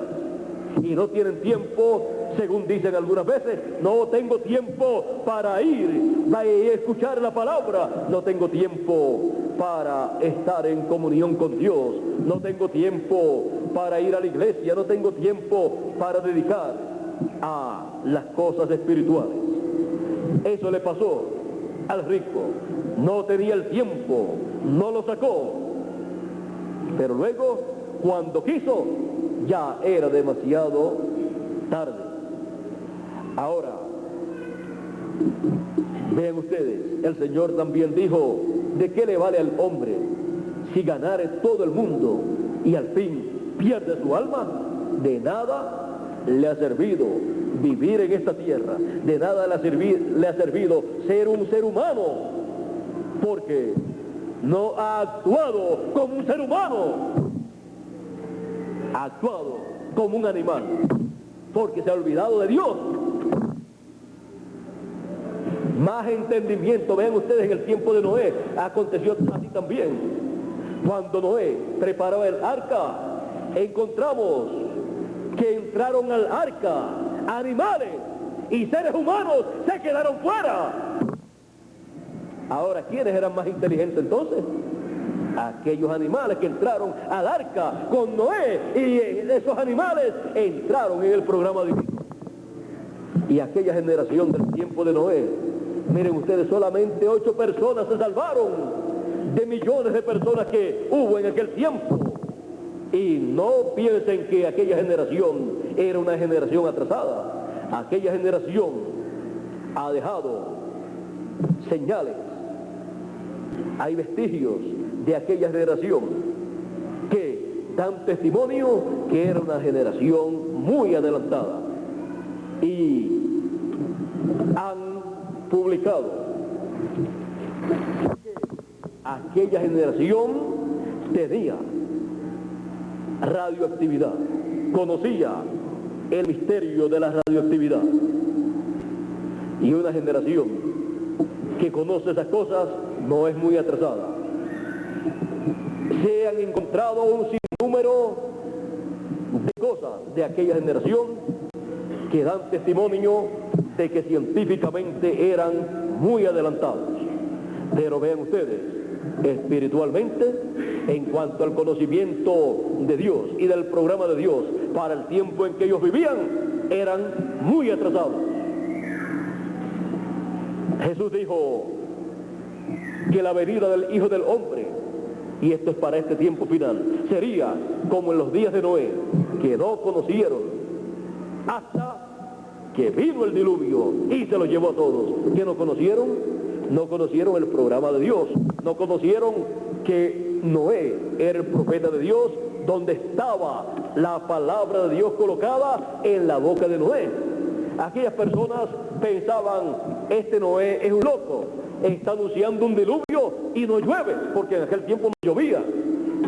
Y no tienen tiempo, según dicen algunas veces: no tengo tiempo para ir a escuchar la palabra, no tengo tiempo para estar en comunión con Dios, no tengo tiempo para ir a la iglesia, no tengo tiempo para dedicar a las cosas espirituales. Eso le pasó al rico. No tenía el tiempo, no lo sacó. Pero luego, cuando quiso, ya era demasiado tarde. Ahora, vean ustedes, el Señor también dijo: ¿de qué le vale al hombre si ganare todo el mundo y al fin pierde su alma? De nada le ha servido vivir en esta tierra, de nada le ha servido ser un ser humano, porque no ha actuado como un ser humano, ha actuado como un animal, porque se ha olvidado de Dios. Más entendimiento. Vean ustedes, en el tiempo de Noé aconteció así también. Cuando Noé preparó el arca, encontramos que entraron al arca animales y seres humanos se quedaron fuera. Ahora, ¿quiénes eran más inteligentes entonces? Aquellos animales que entraron al arca con Noé, y esos animales entraron en el programa divino. Y aquella generación del tiempo de Noé, miren ustedes, solamente 8 personas se salvaron de millones de personas que hubo en aquel tiempo. Y no piensen que aquella generación era una generación atrasada. Aquella generación ha dejado señales, hay vestigios de aquella generación que dan testimonio que era una generación muy adelantada, y han publicado que aquella generación tenía radioactividad, conocía el misterio de la radioactividad. Y una generación que conoce esas cosas no es muy atrasada. Se han encontrado un sinnúmero de cosas de aquella generación que dan testimonio de que científicamente eran muy adelantados. Pero vean ustedes, espiritualmente, en cuanto al conocimiento de Dios y del programa de Dios para el tiempo en que ellos vivían, eran muy atrasados. Jesús dijo que la venida del Hijo del Hombre, y esto es para este tiempo final, sería como en los días de Noé, que no conocieron hasta que vino el diluvio y se los llevó a todos. ¿Qué no conocieron? No conocieron el programa de Dios, no conocieron que Noé era el profeta de Dios, donde estaba la palabra de Dios colocada en la boca de Noé. Aquellas personas pensaban, este Noé es un loco, está anunciando un diluvio y no llueve, porque en aquel tiempo no llovía.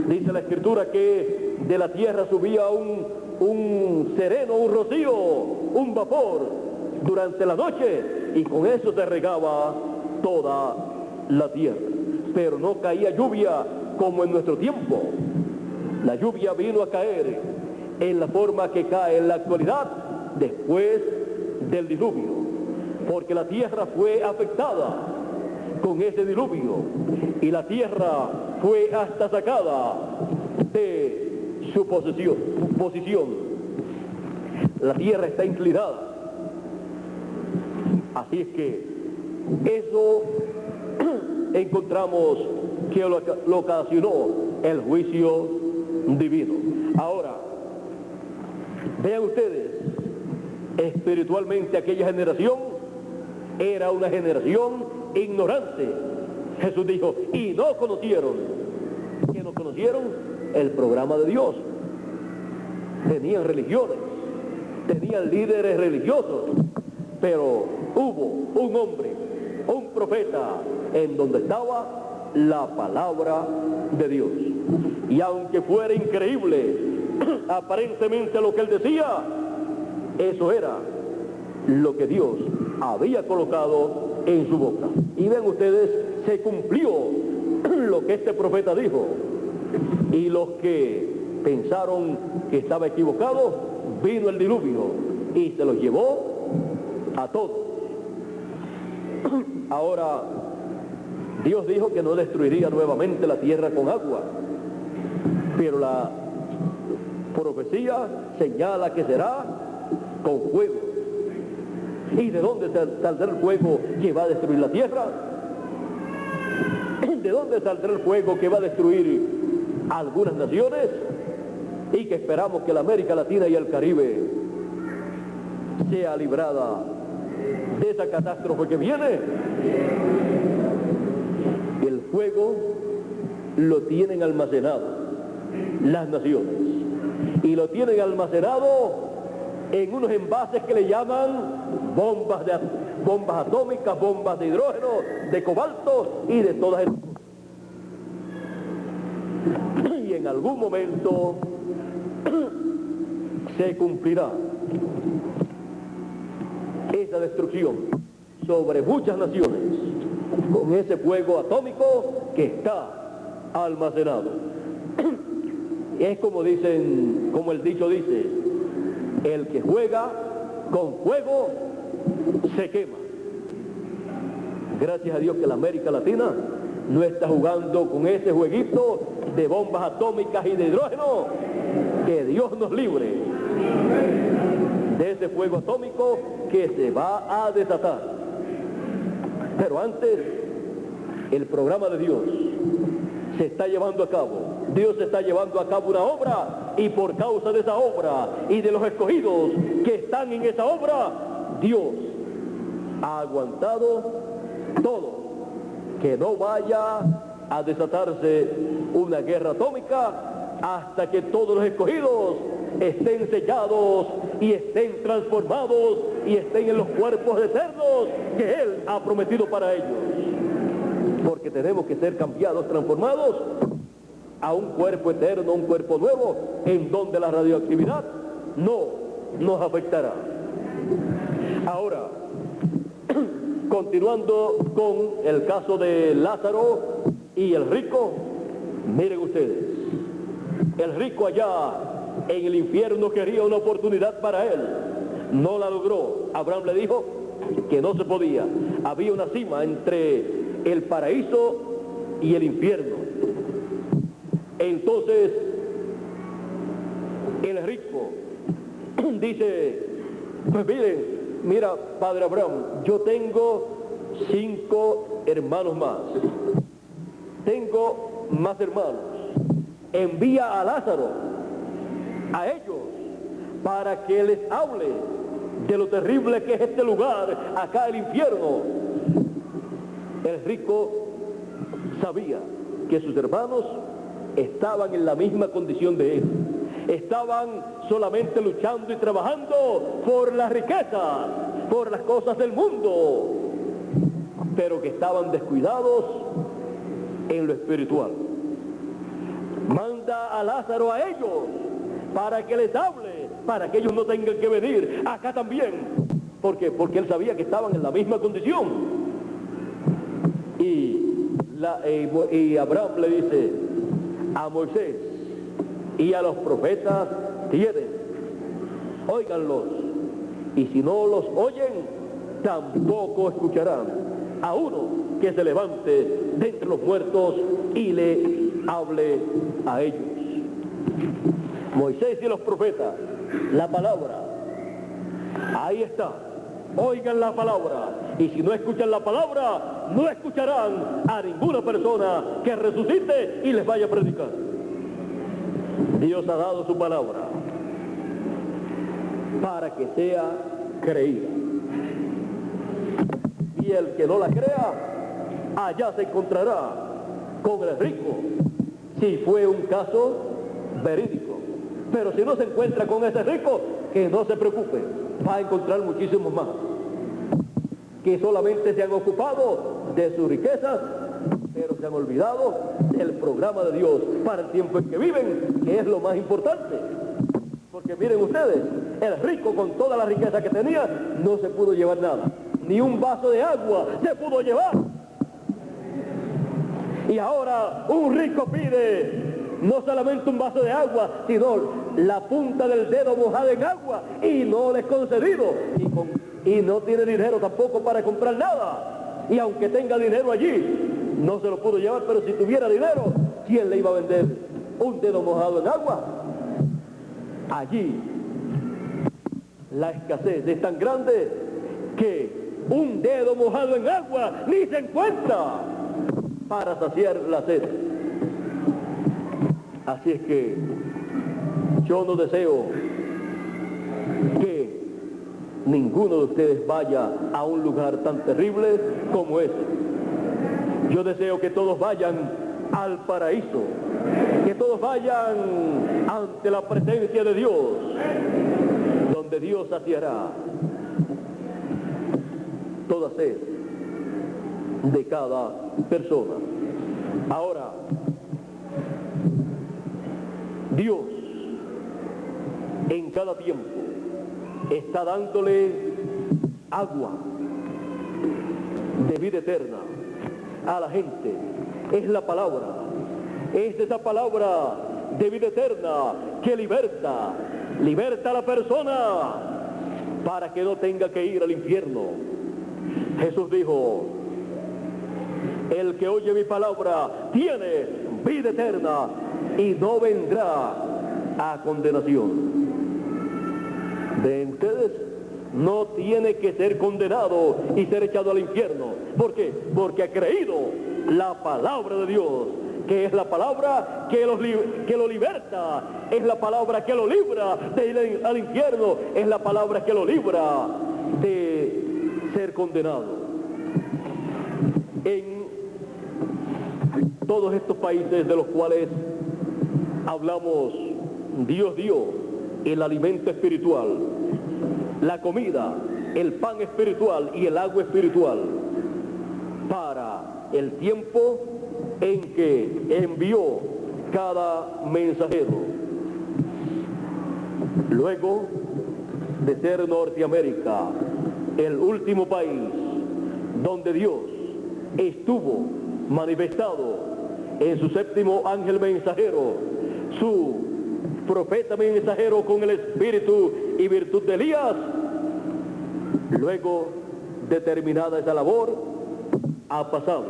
Dice la Escritura que de la tierra subía un sereno, un rocío, un vapor durante la noche, y con eso se regaba toda la tierra. Pero no caía lluvia como en nuestro tiempo. La lluvia vino a caer en la forma que cae en la actualidad después del diluvio, porque la tierra fue afectada con ese diluvio y la tierra fue hasta sacada de su posición. La tierra está inclinada. Así es que eso encontramos que lo ocasionó el juicio divino. Ahora, vean ustedes, espiritualmente aquella generación era una generación ignorante. Jesús dijo, y no conocieron. ¿Qué no conocieron? El programa de Dios. Tenían religiones, tenían líderes religiosos, pero hubo un hombre, un profeta, en donde estaba la palabra de Dios. Y aunque fuera increíble aparentemente lo que él decía, eso era lo que Dios había colocado en su boca. Y ven ustedes, se cumplió lo que este profeta dijo. Y los que pensaron que estaba equivocado, vino el diluvio y se los llevó a todos. Ahora, Dios dijo que no destruiría nuevamente la tierra con agua, pero la profecía señala que será con fuego. ¿Y de dónde saldrá el fuego que va a destruir la tierra? ¿De dónde saldrá el fuego que va a destruir algunas naciones? Y que esperamos que la América Latina y el Caribe sea librada de esa catástrofe que viene. El fuego lo tienen almacenado las naciones, y lo tienen almacenado en unos envases que le llaman bombas atómicas, bombas de hidrógeno, de cobalto y de todas esas. Y en algún momento se cumplirá esa destrucción sobre muchas naciones con ese fuego atómico que está almacenado. Es como dicen, como el dicho dice, el que juega con fuego se quema. Gracias a Dios que la América Latina no está jugando con ese jueguito de bombas atómicas y de hidrógeno. Que Dios nos libre de ese fuego atómico que se va a desatar. Pero antes, el programa de Dios se está llevando a cabo. Dios está llevando a cabo una obra, y por causa de esa obra y de los escogidos que están en esa obra, Dios ha aguantado todo. Que no vaya a desatarse una guerra atómica hasta que todos los escogidos estén sellados y estén transformados y estén en los cuerpos eternos que Él ha prometido para ellos. Porque tenemos que ser cambiados, transformados a un cuerpo eterno, un cuerpo nuevo, en donde la radioactividad no nos afectará. Ahora, continuando con el caso de Lázaro y el rico, miren ustedes, el rico allá en el infierno quería una oportunidad para él, no la logró. Abraham le dijo que no se podía, había una cima entre el paraíso y el infierno. Entonces el rico dice, pues mira, padre Abraham, yo tengo 5 hermanos más, tengo más hermanos, envía a Lázaro a ellos para que les hable de lo terrible que es este lugar, acá el infierno. El rico sabía que sus hermanos estaban en la misma condición de él, estaban solamente luchando y trabajando por las riquezas, por las cosas del mundo, pero que estaban descuidados en lo espiritual. Manda a Lázaro a ellos para que les hable, para que ellos no tengan que venir acá también. ¿Por qué? Porque él sabía que estaban en la misma condición. Y Abraham le dice a Moisés y a los profetas, tienen, óiganlos, y si no los oyen, tampoco escucharán a uno que se levante de entre los muertos y le hable a ellos. Moisés y los profetas, la palabra, ahí está, oigan la palabra, y si no escuchan la palabra, no escucharán a ninguna persona que resucite y les vaya a predicar. Dios ha dado su palabra para que sea creída, y el que no la crea, allá se encontrará con el rico, si fue un caso verídico. Pero si no se encuentra con ese rico, que no se preocupe, va a encontrar muchísimos más, que solamente se han ocupado de sus riquezas, pero se han olvidado del programa de Dios para el tiempo en que viven, que es lo más importante. Porque miren ustedes, el rico con toda la riqueza que tenía, no se pudo llevar nada, ni un vaso de agua se pudo llevar. Y ahora un rico pide no solamente un vaso de agua, sino la punta del dedo mojada en agua, y no le es concedido, y no tiene dinero tampoco para comprar nada, y aunque tenga dinero allí, no se lo pudo llevar. Pero si tuviera dinero, ¿quién le iba a vender un dedo mojado en agua? Allí la escasez es tan grande que un dedo mojado en agua ni se encuentra para saciar la sed. Así es que yo no deseo que ninguno de ustedes vaya a un lugar tan terrible como este. Yo deseo que todos vayan al paraíso, que todos vayan ante la presencia de Dios, donde Dios saciará toda sed de cada persona. Ahora, Dios en cada tiempo está dándole agua de vida eterna a la gente. Es la palabra, es esa palabra de vida eterna que liberta a la persona para que no tenga que ir al infierno. Jesús dijo, el que oye mi palabra tiene vida eterna y no vendrá a condenación. De ustedes no tiene que ser condenado y ser echado al infierno. ¿Por qué? Porque ha creído la palabra de Dios, que es la palabra que lo liberta, es la palabra que lo libra de ir al infierno, es la palabra que lo libra de ser condenado. En todos estos países de los cuales hablamos, Dios dio el alimento espiritual, la comida, el pan espiritual y el agua espiritual para el tiempo en que envió cada mensajero. Luego de ser Norteamérica el último país donde Dios estuvo manifestado en su séptimo ángel mensajero, su profeta mensajero con el espíritu y virtud de Elías, luego de terminada esa labor, ha pasado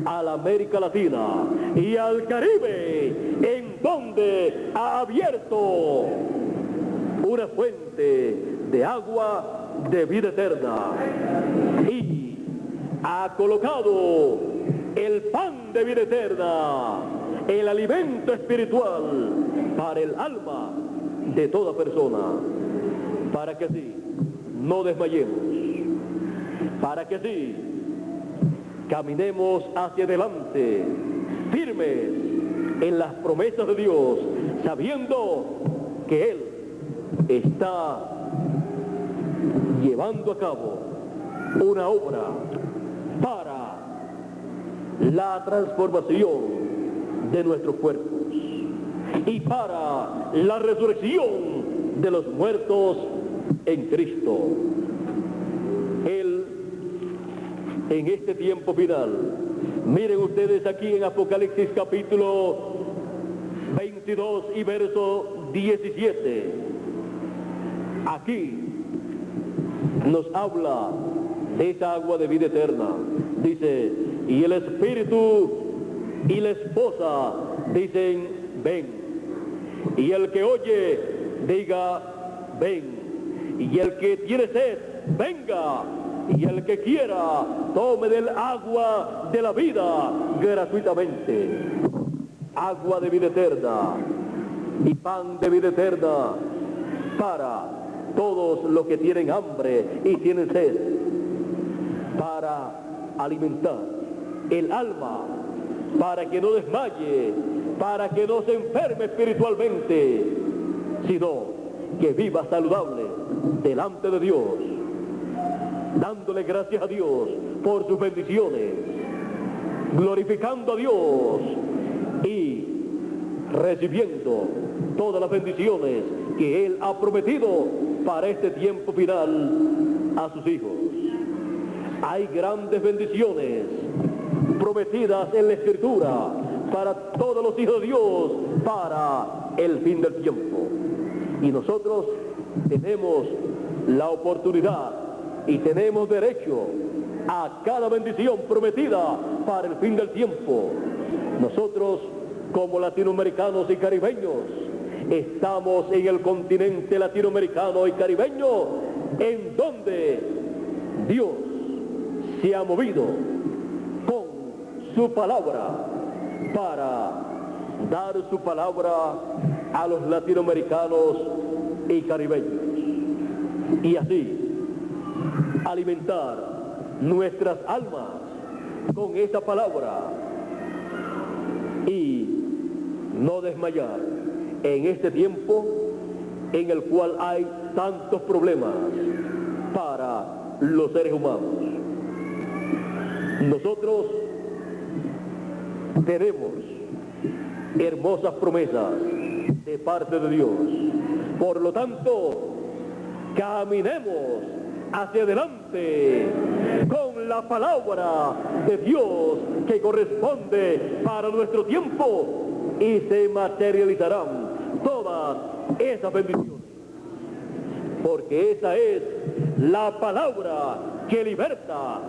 a la América Latina y al Caribe, en donde ha abierto una fuente de agua de vida eterna y ha colocado el pan de vida eterna, el alimento espiritual para el alma de toda persona, para que así no desmayemos, para que así caminemos hacia adelante, firmes en las promesas de Dios, sabiendo que Él está llevando a cabo una obra para la transformación de nuestros cuerpos y para la resurrección de los muertos en Cristo. Él, en este tiempo final, miren ustedes aquí en Apocalipsis capítulo 22 y verso 17, aquí nos habla de esa agua de vida eterna. Dice, y el Espíritu y la esposa dicen, ven. Y el que oye, diga, ven. Y el que tiene sed, venga. Y el que quiera, tome del agua de la vida gratuitamente. Agua de vida eterna y pan de vida eterna para todos los que tienen hambre y tienen sed, para alimentar el alma, para que no desmaye, para que no se enferme espiritualmente, sino que viva saludable delante de Dios, dándole gracias a Dios por sus bendiciones, glorificando a Dios y recibiendo todas las bendiciones que Él ha prometido para este tiempo final a sus hijos. Hay grandes bendiciones prometidas en la Escritura para todos los hijos de Dios para el fin del tiempo. Y nosotros tenemos la oportunidad y tenemos derecho a cada bendición prometida para el fin del tiempo. Nosotros, como latinoamericanos y caribeños, estamos en el continente latinoamericano y caribeño, en donde Dios se ha movido con su palabra para dar su palabra a los latinoamericanos y caribeños, y así alimentar nuestras almas con esa palabra y no desmayar en este tiempo en el cual hay tantos problemas para los seres humanos. Nosotros tenemos hermosas promesas de parte de Dios. Por lo tanto, caminemos hacia adelante con la palabra de Dios que corresponde para nuestro tiempo, y se materializarán todas esas bendiciones, porque esa es la palabra que liberta.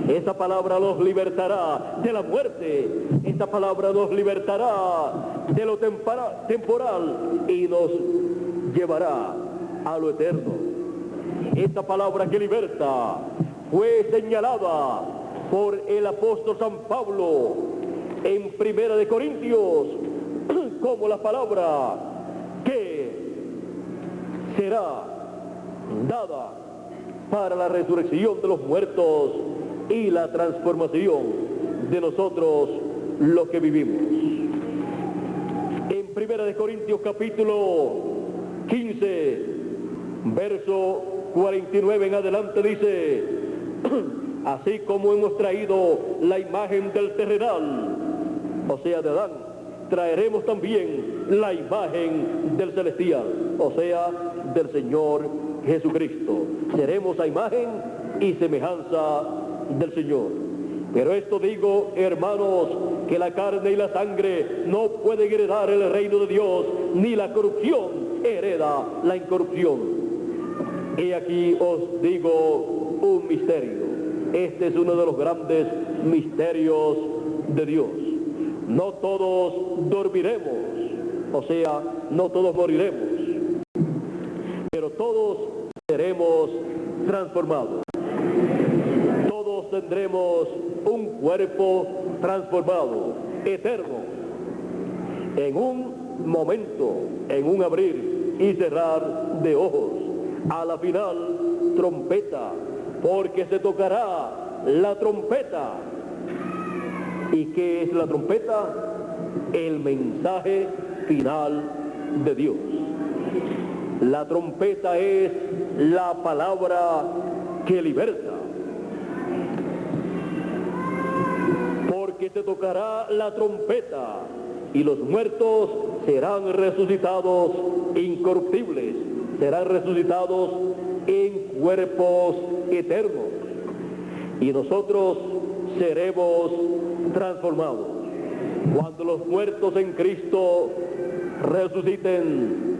Esa palabra nos libertará de la muerte, esa palabra nos libertará de lo temporal y nos llevará a lo eterno. Esta palabra que liberta fue señalada por el apóstol San Pablo en Primera de Corintios como la palabra que será dada para la resurrección de los muertos y la transformación de nosotros los que vivimos. En Primera de Corintios capítulo 15, verso 49 en adelante dice, así como hemos traído la imagen del terrenal, o sea de Adán, traeremos también la imagen del celestial, o sea, del Señor Jesucristo. Seremos a imagen y semejanza del Señor. Pero esto digo, hermanos, que la carne y la sangre no pueden heredar el reino de Dios, ni la corrupción hereda la incorrupción. Y aquí os digo un misterio. Este es uno de los grandes misterios de Dios. No todos dormiremos, o sea, no todos moriremos, pero todos seremos transformados. Todos tendremos un cuerpo transformado, eterno, en un momento, en un abrir y cerrar de ojos. A la final, trompeta, porque se tocará la trompeta. ¿Y qué es la trompeta? El mensaje final de Dios. La trompeta es la palabra que liberta. Porque se tocará la trompeta y los muertos serán resucitados incorruptibles, serán resucitados en cuerpos eternos. Y nosotros seremos transformados. Cuando los muertos en Cristo resuciten,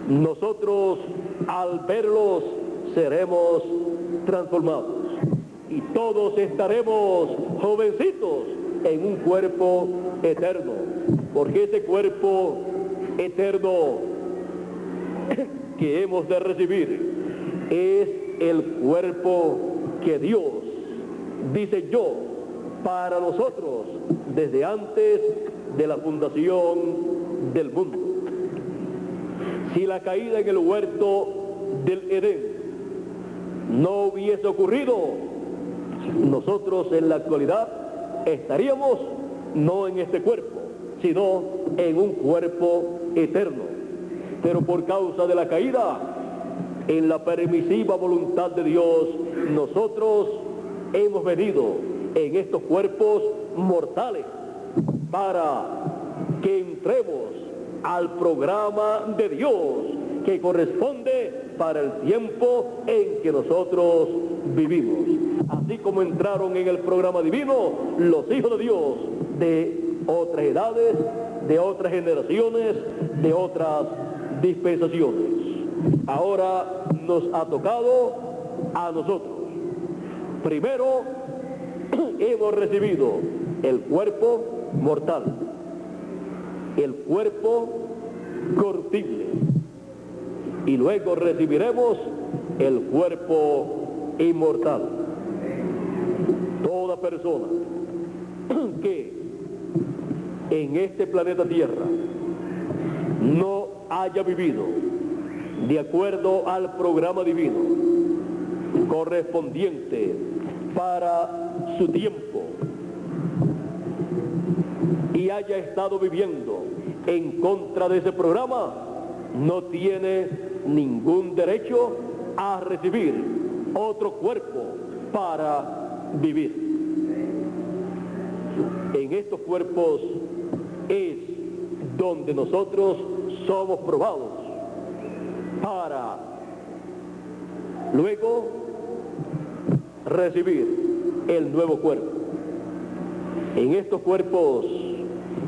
nosotros al verlos seremos transformados. Y todos estaremos jovencitos en un cuerpo eterno. Porque ese cuerpo eterno que hemos de recibir es el cuerpo que Dios diseñó para nosotros desde antes de la fundación del mundo. Si la caída en el huerto del Edén no hubiese ocurrido, nosotros en la actualidad estaríamos no en este cuerpo, sino en un cuerpo eterno. Pero por causa de la caída, en la permisiva voluntad de Dios, nosotros hemos venido en estos cuerpos mortales para que entremos al programa de Dios que corresponde para el tiempo en que nosotros vivimos. Así como entraron en el programa divino los hijos de Dios de otras edades, de otras generaciones, de otras dispensaciones. Ahora nos ha tocado a nosotros. Primero hemos recibido el cuerpo mortal, el cuerpo corruptible, y luego recibiremos el cuerpo inmortal. Toda persona que en este planeta Tierra no haya vivido de acuerdo al programa divino correspondiente para su tiempo y haya estado viviendo en contra de ese programa, no tiene ningún derecho a recibir otro cuerpo para vivir. En estos cuerpos es donde nosotros somos probados para luego recibir el nuevo cuerpo. En estos cuerpos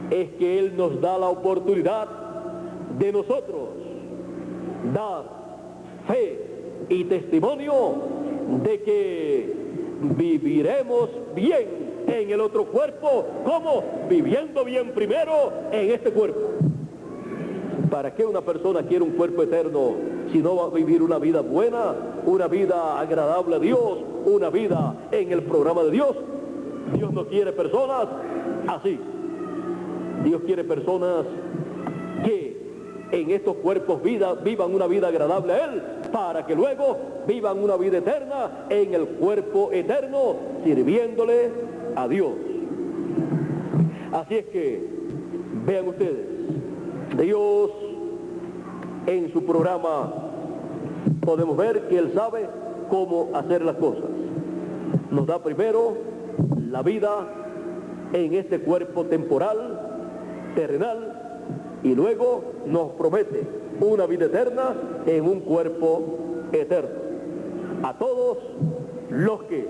es que Él nos da la oportunidad de nosotros dar fe y testimonio de que viviremos bien en el otro cuerpo, como viviendo bien primero en este cuerpo. ¿Para qué una persona quiere un cuerpo eterno si no va a vivir una vida buena, una vida agradable a Dios, una vida en el programa de Dios? Dios no quiere personas así. Dios quiere personas que en estos cuerpos vivan una vida agradable a Él, para que luego vivan una vida eterna en el cuerpo eterno, sirviéndole a Dios. Así es que, vean ustedes, Dios en su programa podemos ver que Él sabe cómo hacer las cosas. Nos da primero la vida en este cuerpo temporal terrenal y luego nos promete una vida eterna en un cuerpo eterno. A todos los que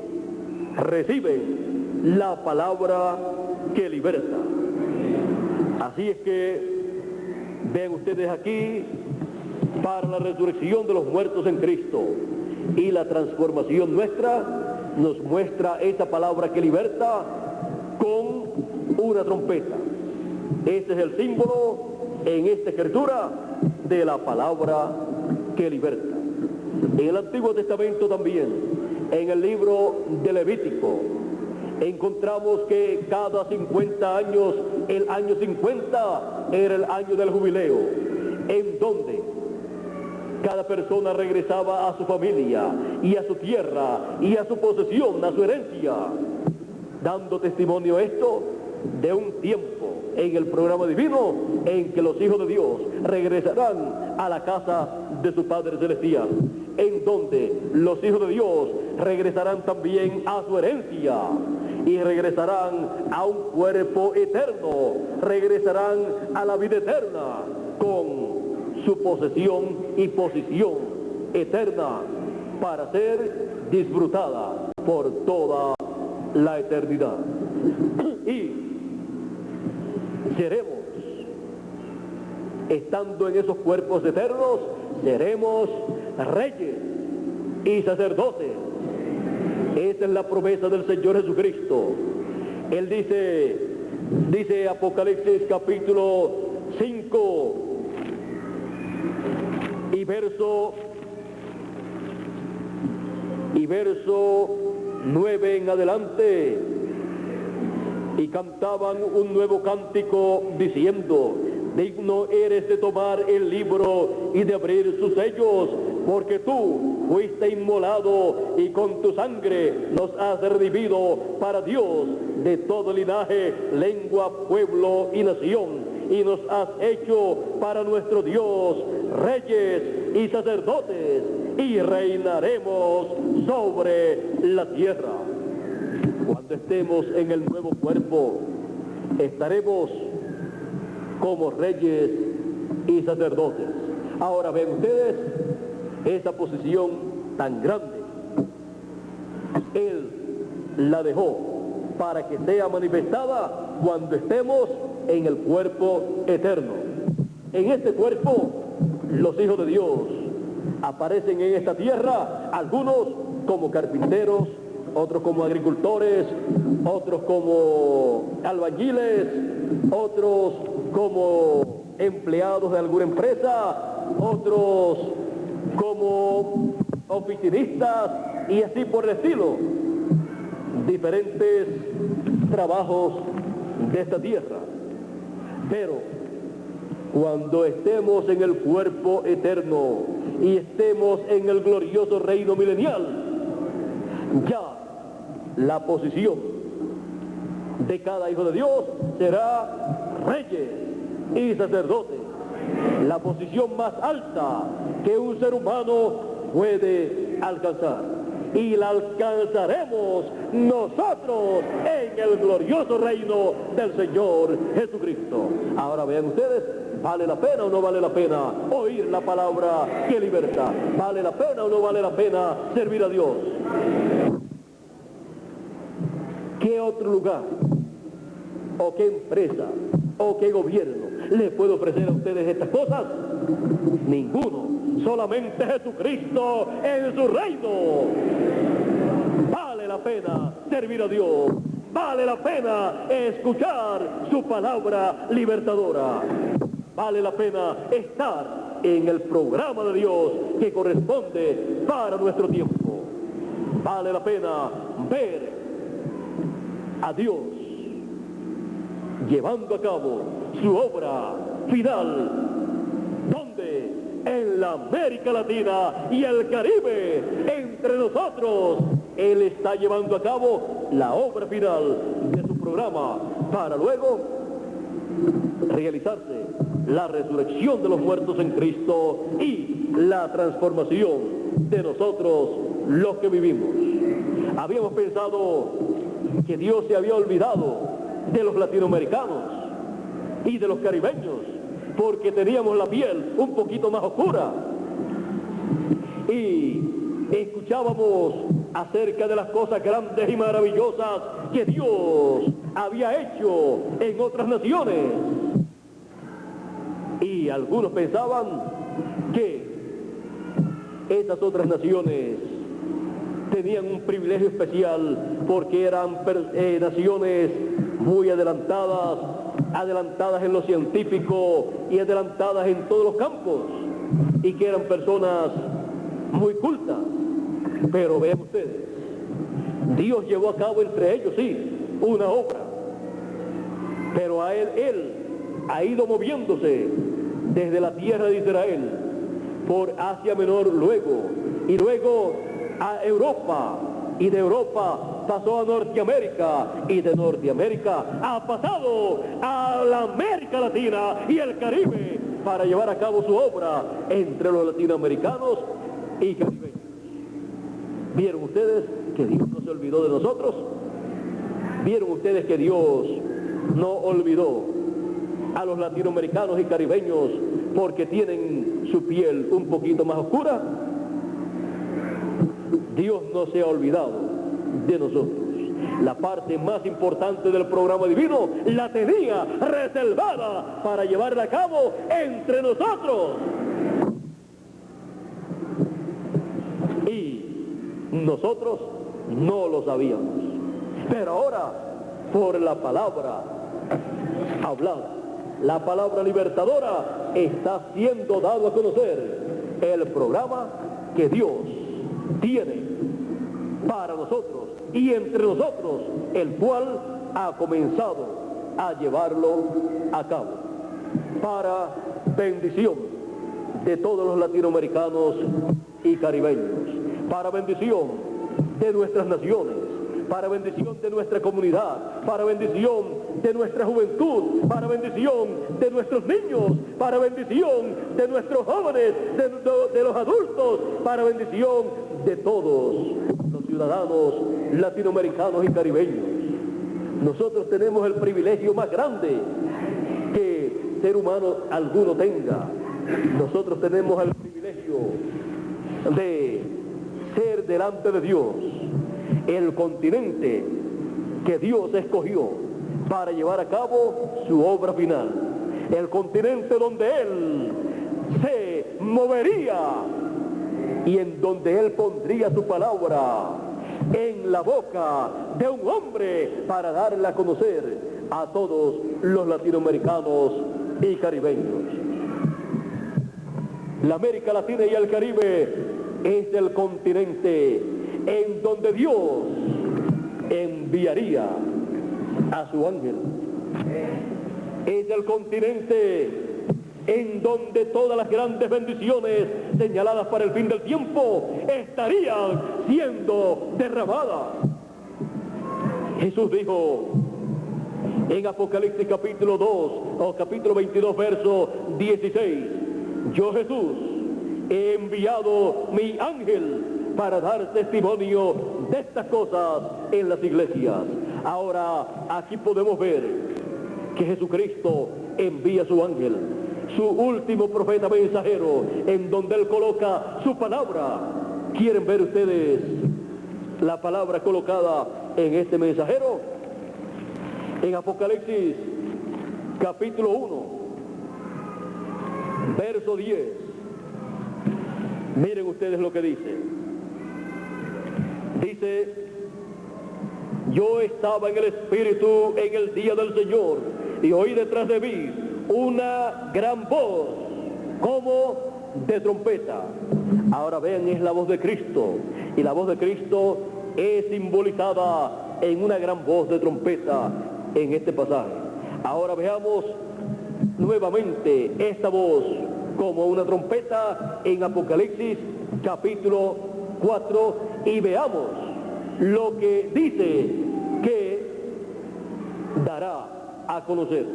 reciben la palabra que liberta. Así es que ven ustedes aquí para la resurrección de los muertos en Cristo y la transformación nuestra nos muestra esa palabra que liberta con una trompeta. Este es el símbolo en esta escritura de la palabra que liberta. En el Antiguo Testamento también, en el libro de Levítico, encontramos que cada 50 años, el año 50 era el año del jubileo, en donde cada persona regresaba a su familia y a su tierra y a su posesión, a su herencia, dando testimonio esto de un tiempo en el programa divino en que los hijos de Dios regresarán a la casa de su Padre Celestial, en donde los hijos de Dios regresarán también a su herencia y regresarán a un cuerpo eterno, regresarán a la vida eterna con su posesión y posición eterna para ser disfrutada por toda la eternidad. Y seremos, estando en esos cuerpos eternos, seremos reyes y sacerdotes. Esa es la promesa del Señor Jesucristo. Él dice Apocalipsis capítulo 5 y verso 9 en adelante, y cantaban un nuevo cántico diciendo: digno eres de tomar el libro y de abrir sus sellos, porque tú fuiste inmolado y con tu sangre nos has redimido para Dios de todo linaje, lengua, pueblo y nación, y nos has hecho para nuestro Dios reyes y sacerdotes, y reinaremos sobre la tierra. Cuando estemos en el nuevo cuerpo, estaremos como reyes y sacerdotes. Ahora ven ustedes esa posición tan grande. Él la dejó para que sea manifestada cuando estemos en el cuerpo eterno. En este cuerpo, los hijos de Dios aparecen en esta tierra, algunos como carpinteros, otros como agricultores, otros como albañiles, otros como empleados de alguna empresa, otros como oficinistas y así por el estilo, diferentes trabajos de esta tierra. Pero cuando estemos en el cuerpo eterno y estemos en el glorioso reino milenial, ya la posición de cada hijo de Dios será reyes y sacerdotes, la posición más alta que un ser humano puede alcanzar, y la alcanzaremos nosotros en el glorioso reino del Señor Jesucristo. Ahora vean ustedes, ¿vale la pena o no vale la pena oír la palabra que liberta? ¿Vale la pena o no vale la pena servir a Dios? ¿Qué otro lugar, o qué empresa, o qué gobierno le puede ofrecer a ustedes estas cosas? Ninguno, solamente Jesucristo en su reino. Vale la pena servir a Dios, vale la pena escuchar su palabra libertadora, vale la pena estar en el programa de Dios que corresponde para nuestro tiempo, vale la pena ver a Dios llevando a cabo su obra final, donde en la América Latina y el Caribe, entre nosotros, Él está llevando a cabo la obra final de su programa para luego realizarse la resurrección de los muertos en Cristo y la transformación de nosotros los que vivimos. Habíamos pensado que Dios se había olvidado de los latinoamericanos, y de los caribeños, porque teníamos la piel un poquito más oscura. Y escuchábamos acerca de las cosas grandes y maravillosas que Dios había hecho en otras naciones. Y algunos pensaban que esas otras naciones tenían un privilegio especial porque eran naciones muy adelantadas en lo científico y adelantadas en todos los campos, y que eran personas muy cultas. Pero vean ustedes, Dios llevó a cabo entre ellos, sí, una obra, pero a él ha ido moviéndose desde la tierra de Israel por Asia Menor y luego a Europa, y de Europa pasó a Norteamérica, y de Norteamérica ha pasado a la América Latina y el Caribe para llevar a cabo su obra entre los latinoamericanos y caribeños. ¿Vieron ustedes que Dios no se olvidó de nosotros? ¿Vieron ustedes que Dios no olvidó a los latinoamericanos y caribeños porque tienen su piel un poquito más oscura? Dios no se ha olvidado de nosotros. La parte más importante del programa divino la tenía reservada para llevarla a cabo entre nosotros. Y nosotros no lo sabíamos. Pero ahora, por la palabra hablada, la palabra libertadora, está siendo dado a conocer el programa que Dios tiene para nosotros y entre nosotros, el cual ha comenzado a llevarlo a cabo para bendición de todos los latinoamericanos y caribeños, para bendición de nuestras naciones, para bendición de nuestra comunidad, para bendición de nuestra juventud, para bendición de nuestros niños, para bendición de nuestros jóvenes, de los adultos, para bendición de todos los ciudadanos latinoamericanos y caribeños. Nosotros tenemos el privilegio más grande que ser humano alguno tenga. Nosotros tenemos el privilegio de ser delante de Dios el continente que Dios escogió para llevar a cabo su obra final, el continente donde Él se movería y en donde Él pondría su palabra en la boca de un hombre para darla a conocer a todos los latinoamericanos y caribeños. La América Latina y el Caribe es el continente en donde Dios enviaría a su ángel. Es el continente en donde todas las grandes bendiciones señaladas para el fin del tiempo estarían siendo derramadas. Jesús dijo en Apocalipsis capítulo 2 o capítulo 22 verso 16, yo Jesús he enviado mi ángel para dar testimonio de estas cosas en las iglesias. Ahora aquí podemos ver que Jesucristo envía su ángel, su último profeta mensajero, en donde Él coloca su palabra. ¿Quieren ver ustedes la palabra colocada en este mensajero? En Apocalipsis capítulo 1, verso 10. Miren ustedes lo que dice. Dice, yo estaba en el Espíritu en el día del Señor y oí detrás de mí una gran voz como de trompeta. Ahora vean, es la voz de Cristo, y la voz de Cristo es simbolizada en una gran voz de trompeta en este pasaje. Ahora veamos nuevamente esta voz como una trompeta en Apocalipsis capítulo 4 y veamos lo que dice que dará a conocer.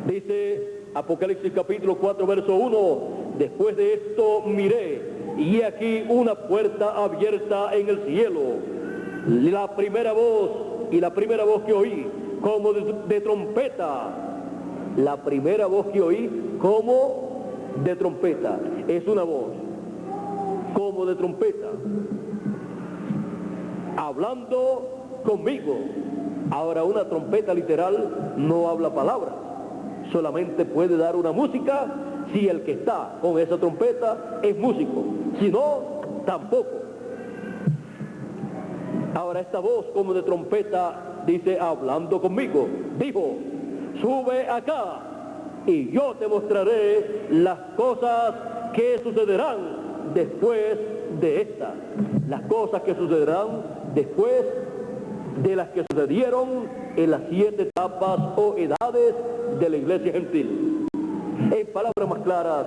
Dice Apocalipsis capítulo 4 verso 1, después de esto miré y he aquí una puerta abierta en el cielo. La primera voz que oí como de trompeta La primera voz que oí como de trompeta. Es una voz como de trompeta, hablando conmigo. Ahora, una trompeta literal no habla palabras, solamente puede dar una música si el que está con esa trompeta es músico, si no, tampoco. Ahora, esta voz como de trompeta dice, hablando conmigo, dijo, sube acá y yo te mostraré las cosas que sucederán después de estas. Las cosas que sucederán después de las que sucedieron en las 7 etapas o edades de la iglesia gentil. En palabras más claras,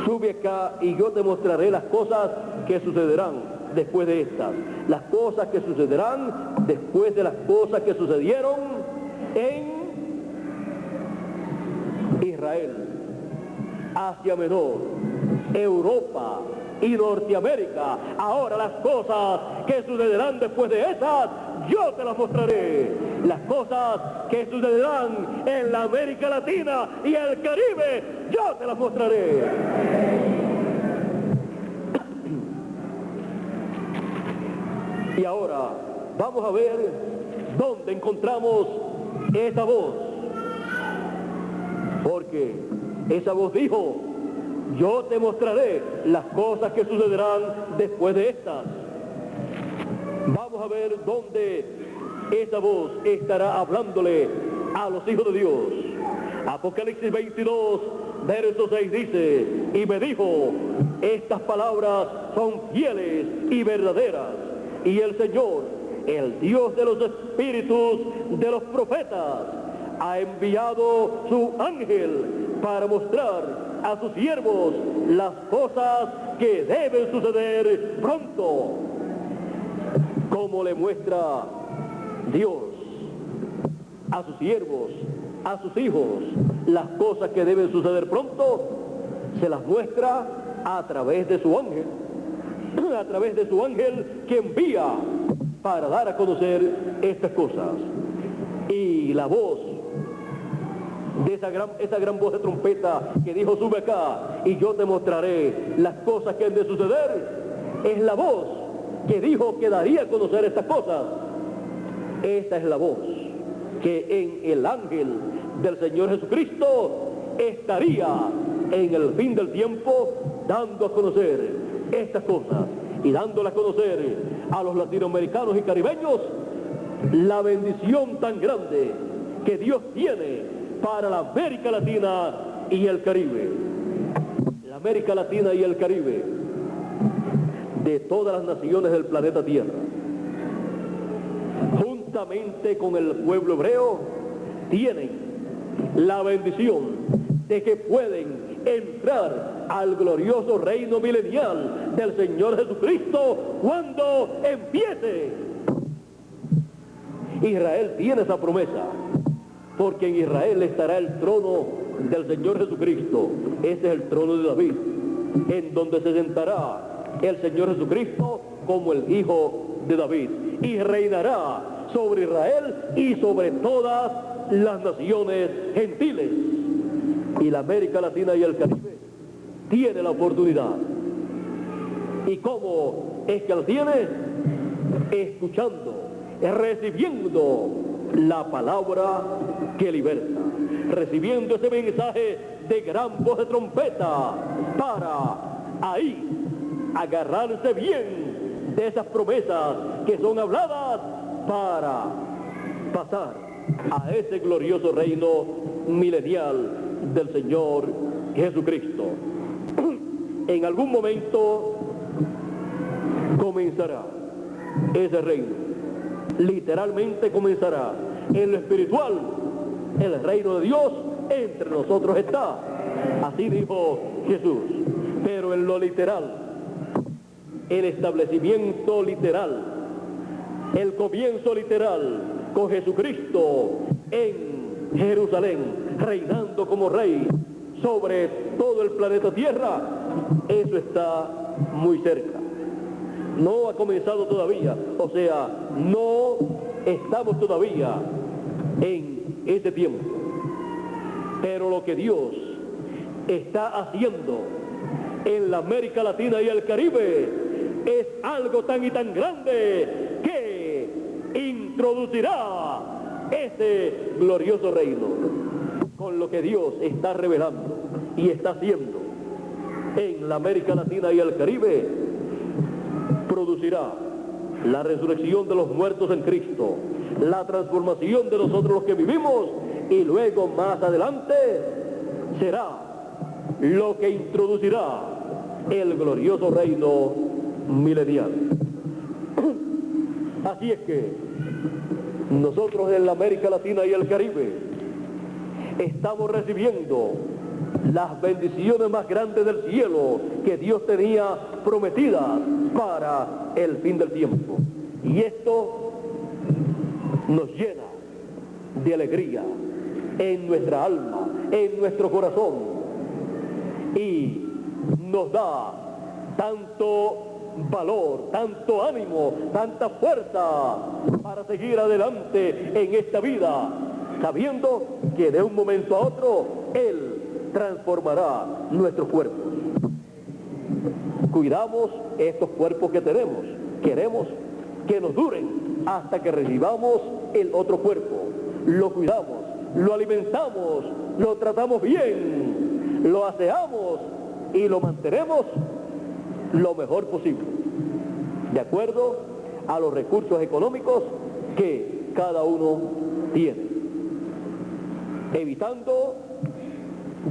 sube acá y yo te mostraré las cosas que sucederán después de estas. Las cosas que sucederán después de las cosas que sucedieron en Israel, Asia Menor, Europa y Norteamérica. Ahora las cosas que sucederán después de esas, yo te las mostraré. Las cosas que sucederán en la América Latina y el Caribe, yo te las mostraré. Y ahora vamos a ver dónde encontramos esa voz. Porque esa voz dijo, yo te mostraré las cosas que sucederán después de estas. Vamos a ver dónde esa voz estará hablándole a los hijos de Dios. Apocalipsis 22, verso 6 dice, y me dijo, estas palabras son fieles y verdaderas, y el Señor, el Dios de los espíritus de los profetas, ha enviado su ángel para mostrar a sus siervos las cosas que deben suceder pronto, como le muestra Dios a sus siervos, a sus hijos, las cosas que deben suceder pronto, se las muestra a través de su ángel, a través de su ángel que envía para dar a conocer estas cosas. Y la voz de esa gran voz de trompeta que dijo, sube acá y yo te mostraré las cosas que han de suceder, es la voz que dijo que daría a conocer estas cosas. Esta es la voz que en el ángel del Señor Jesucristo estaría en el fin del tiempo dando a conocer estas cosas y dándolas a conocer a los latinoamericanos y caribeños la bendición tan grande que Dios tiene para la América Latina y el Caribe. La América Latina y el Caribe, de todas las naciones del planeta Tierra, juntamente con el pueblo hebreo, tienen la bendición de que pueden entrar al glorioso reino milenial del Señor Jesucristo cuando empiece. Israel tiene esa promesa, porque en Israel estará el trono del Señor Jesucristo. Ese es el trono de David, en donde se sentará el Señor Jesucristo como el Hijo de David, y reinará sobre Israel y sobre todas las naciones gentiles. Y la América Latina y el Caribe tiene la oportunidad. ¿Y cómo es que la tiene? Escuchando, recibiendo la palabra que liberta, recibiendo ese mensaje de gran voz de trompeta para ahí agarrarse bien de esas promesas que son habladas para pasar a ese glorioso reino milenial del Señor Jesucristo. En algún momento comenzará ese reino. Literalmente comenzará. En lo espiritual, el reino de Dios entre nosotros está. Así dijo Jesús. Pero en lo literal, el establecimiento literal, el comienzo literal con Jesucristo en Jerusalén, reinando como rey sobre todo el planeta Tierra, eso está muy cerca. No ha comenzado todavía, o sea, no estamos todavía en ese tiempo. Pero lo que Dios está haciendo en la América Latina y el Caribe es algo tan y tan grande que introducirá ese glorioso reino. Con lo que Dios está revelando y está haciendo en la América Latina y el Caribe, producirá la resurrección de los muertos en Cristo, la transformación de nosotros los que vivimos, y luego más adelante será lo que introducirá el glorioso reino milenial. Así es que nosotros en la América Latina y el Caribe estamos recibiendo las bendiciones más grandes del cielo que Dios tenía prometidas para el fin del tiempo. Y esto nos llena de alegría en nuestra alma, en nuestro corazón, y nos da tanto valor, tanto ánimo, tanta fuerza para seguir adelante en esta vida, sabiendo que de un momento a otro Él transformará nuestros cuerpos. Cuidamos estos cuerpos que tenemos, queremos que nos duren hasta que recibamos el otro cuerpo. Lo cuidamos, lo alimentamos, lo tratamos bien, lo aseamos y lo mantenemos lo mejor posible, de acuerdo a los recursos económicos que cada uno tiene, evitando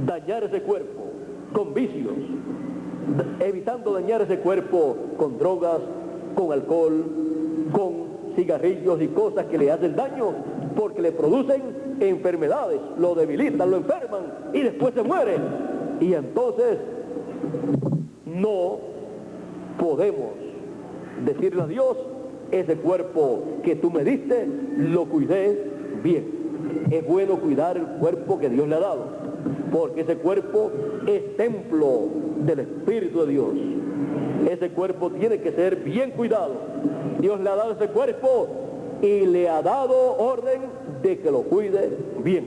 dañar ese cuerpo con vicios, evitando dañar ese cuerpo con drogas, con alcohol, con cigarrillos y cosas que le hacen daño, porque le producen enfermedades, lo debilitan, lo enferman y después se mueren. Y entonces no podemos decirle a Dios: ese cuerpo que tú me diste, lo cuidé bien. Es bueno cuidar el cuerpo que Dios le ha dado, porque ese cuerpo es templo del Espíritu de Dios. Ese cuerpo tiene que ser bien cuidado. Dios le ha dado ese cuerpo y le ha dado orden de que lo cuide bien.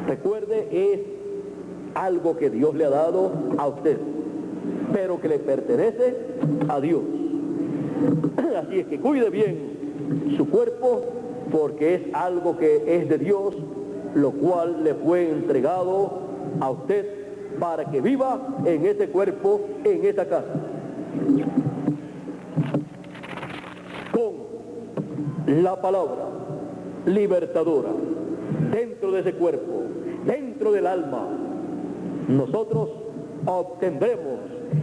Recuerde, es algo que Dios le ha dado a usted, pero que le pertenece a Dios. Así es que cuide bien su cuerpo, porque es algo que es de Dios, lo cual le fue entregado a usted para que viva en ese cuerpo, en esa casa, con la palabra libertadora dentro de ese cuerpo, dentro del alma. Nosotros obtendremos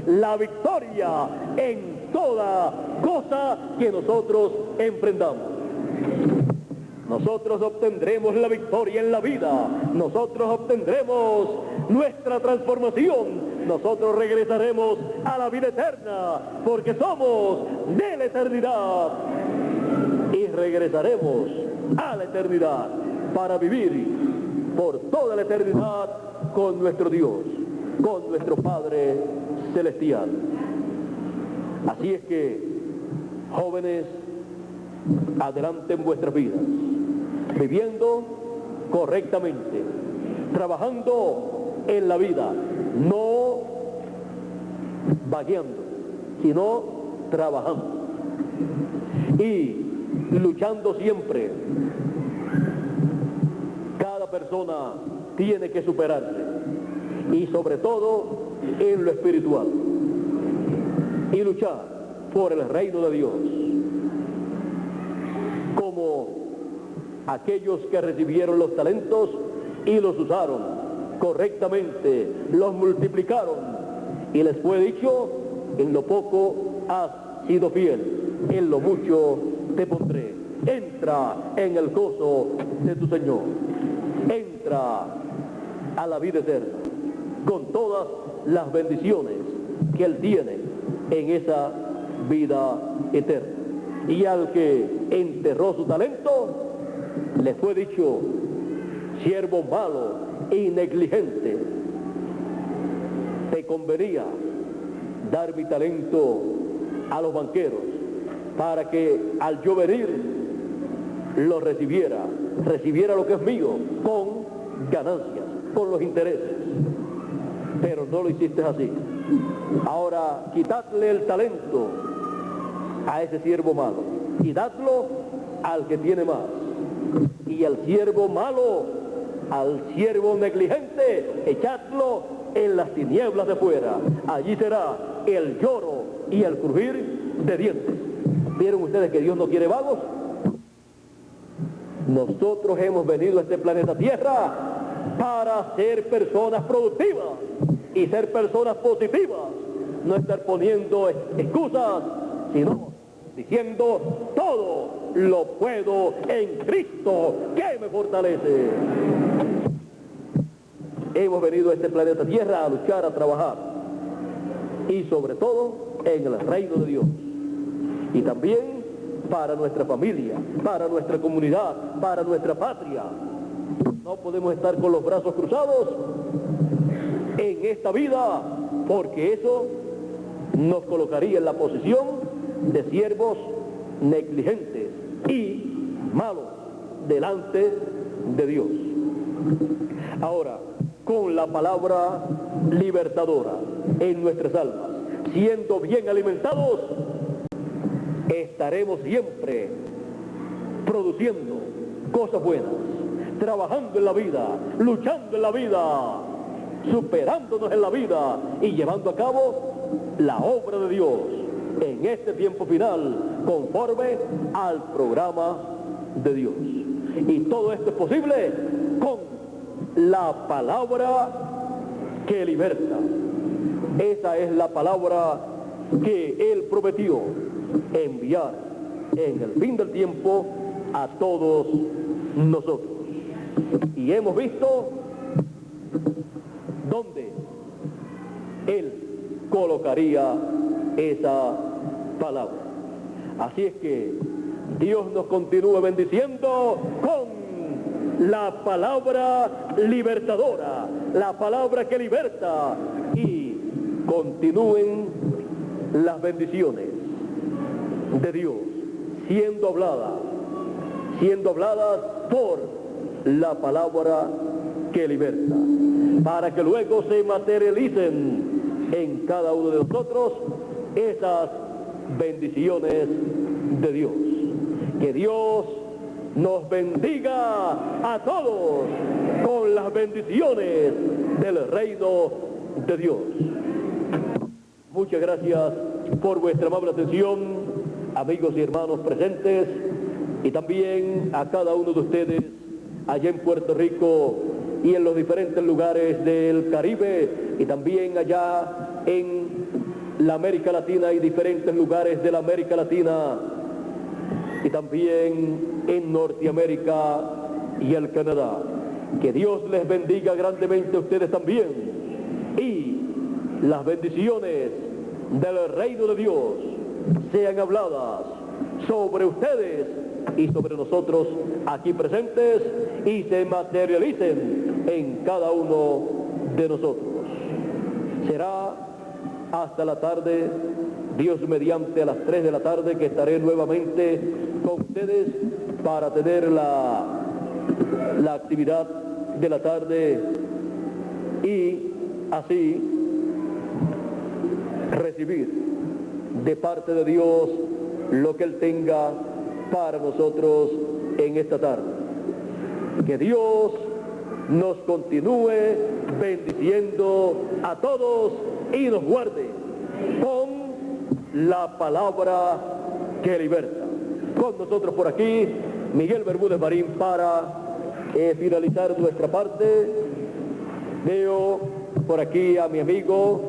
la victoria en toda cosa que nosotros emprendamos. Nosotros obtendremos la victoria en la vida, nosotros obtendremos nuestra transformación, nosotros regresaremos a la vida eterna, porque somos de la eternidad, y regresaremos a la eternidad para vivir por toda la eternidad con nuestro Dios, con nuestro Padre Celestial. Así es que, jóvenes, adelante en vuestras vidas, viviendo correctamente, trabajando en la vida, no vagueando, sino trabajando y luchando siempre. Cada persona tiene que superarse, y sobre todo en lo espiritual, y luchar por el reino de Dios, como aquellos que recibieron los talentos y los usaron correctamente, los multiplicaron, y les fue dicho: en lo poco has sido fiel, en lo mucho te pondré. Entra en el gozo de tu Señor, entra a la vida eterna con todas las bendiciones que Él tiene en esa vida eterna. Y al que enterró su talento, le fue dicho: siervo malo y negligente, te convenía dar mi talento a los banqueros, para que al yo venir lo recibiera lo que es mío con ganancias, con los intereses. Pero no lo hiciste así. Ahora, quitadle el talento a ese siervo malo y dadlo al que tiene más. Y al siervo malo, al siervo negligente, echadlo en las tinieblas de fuera. Allí será el lloro y el crujir de dientes. ¿Vieron ustedes que Dios no quiere vagos? Nosotros hemos venido a este planeta Tierra para ser personas productivas y ser personas positivas. No estar poniendo excusas, sino diciendo: todo lo puedo en Cristo que me fortalece. Hemos venido a este planeta Tierra a luchar, a trabajar, y sobre todo en el reino de Dios, y también para nuestra familia, para nuestra comunidad, para nuestra patria. No podemos estar con los brazos cruzados en esta vida, porque eso nos colocaría en la posición de siervos negligentes y malos delante de Dios. Ahora, con la palabra libertadora en nuestras almas, siendo bien alimentados, estaremos siempre produciendo cosas buenas, trabajando en la vida, luchando en la vida, superándonos en la vida y llevando a cabo la obra de Dios en este tiempo final, conforme al programa de Dios. Y todo esto es posible con la palabra que liberta. Esa es la palabra que Él prometió enviar en el fin del tiempo a todos nosotros. Y hemos visto dónde Él colocaría esa palabra. Así es que Dios nos continúe bendiciendo con la palabra libertadora, la palabra que liberta, y continúen las bendiciones de Dios siendo habladas por la palabra que liberta, para que luego se materialicen en cada uno de nosotros esas bendiciones de Dios. Que Dios nos bendiga a todos con las bendiciones del reino de Dios. Muchas gracias por vuestra amable atención, amigos y hermanos presentes, y también a cada uno de ustedes allá en Puerto Rico y en los diferentes lugares del Caribe, y también allá en la América Latina y diferentes lugares de la América Latina, y también en Norteamérica y el Canadá. Que Dios les bendiga grandemente a ustedes también, y las bendiciones del reino de Dios sean habladas sobre ustedes y sobre nosotros aquí presentes, y se materialicen en cada uno de nosotros. Será hasta la tarde, Dios mediante, a las 3 de la tarde, que estaré nuevamente con ustedes para tener la actividad de la tarde, y así recibir de parte de Dios lo que Él tenga para nosotros en esta tarde. Que Dios nos continúe bendiciendo a todos y nos guarde con la palabra que liberta. Con nosotros por aquí, Miguel Bermúdez Marín, para finalizar nuestra parte. Veo por aquí a mi amigo,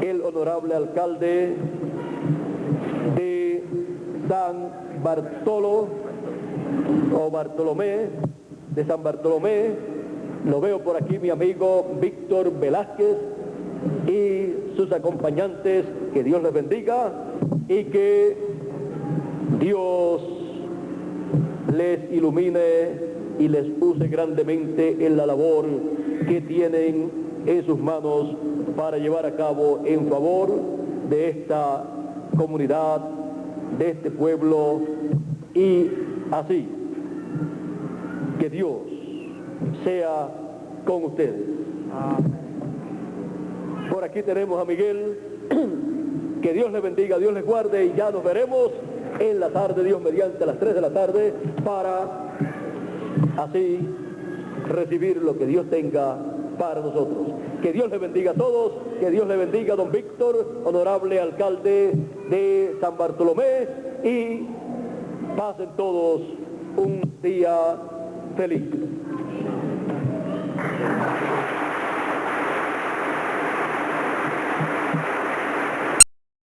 el honorable alcalde de San Bartolo, o Bartolomé, de San Bartolomé. Lo veo por aquí mi amigo Víctor Velázquez y sus acompañantes. Que Dios les bendiga y que Dios les ilumine y les use grandemente en la labor que tienen en sus manos para llevar a cabo en favor de esta comunidad, de este pueblo y así. Que Dios sea con ustedes. Por aquí tenemos a Miguel. Que Dios les bendiga, Dios les guarde, y ya nos veremos en la tarde, Dios mediante, a las 3 de la tarde, para así recibir lo que Dios tenga para nosotros. Que Dios les bendiga a todos, que Dios les bendiga a don Víctor, honorable alcalde de San Bartolomé, y pasen todos un día feliz.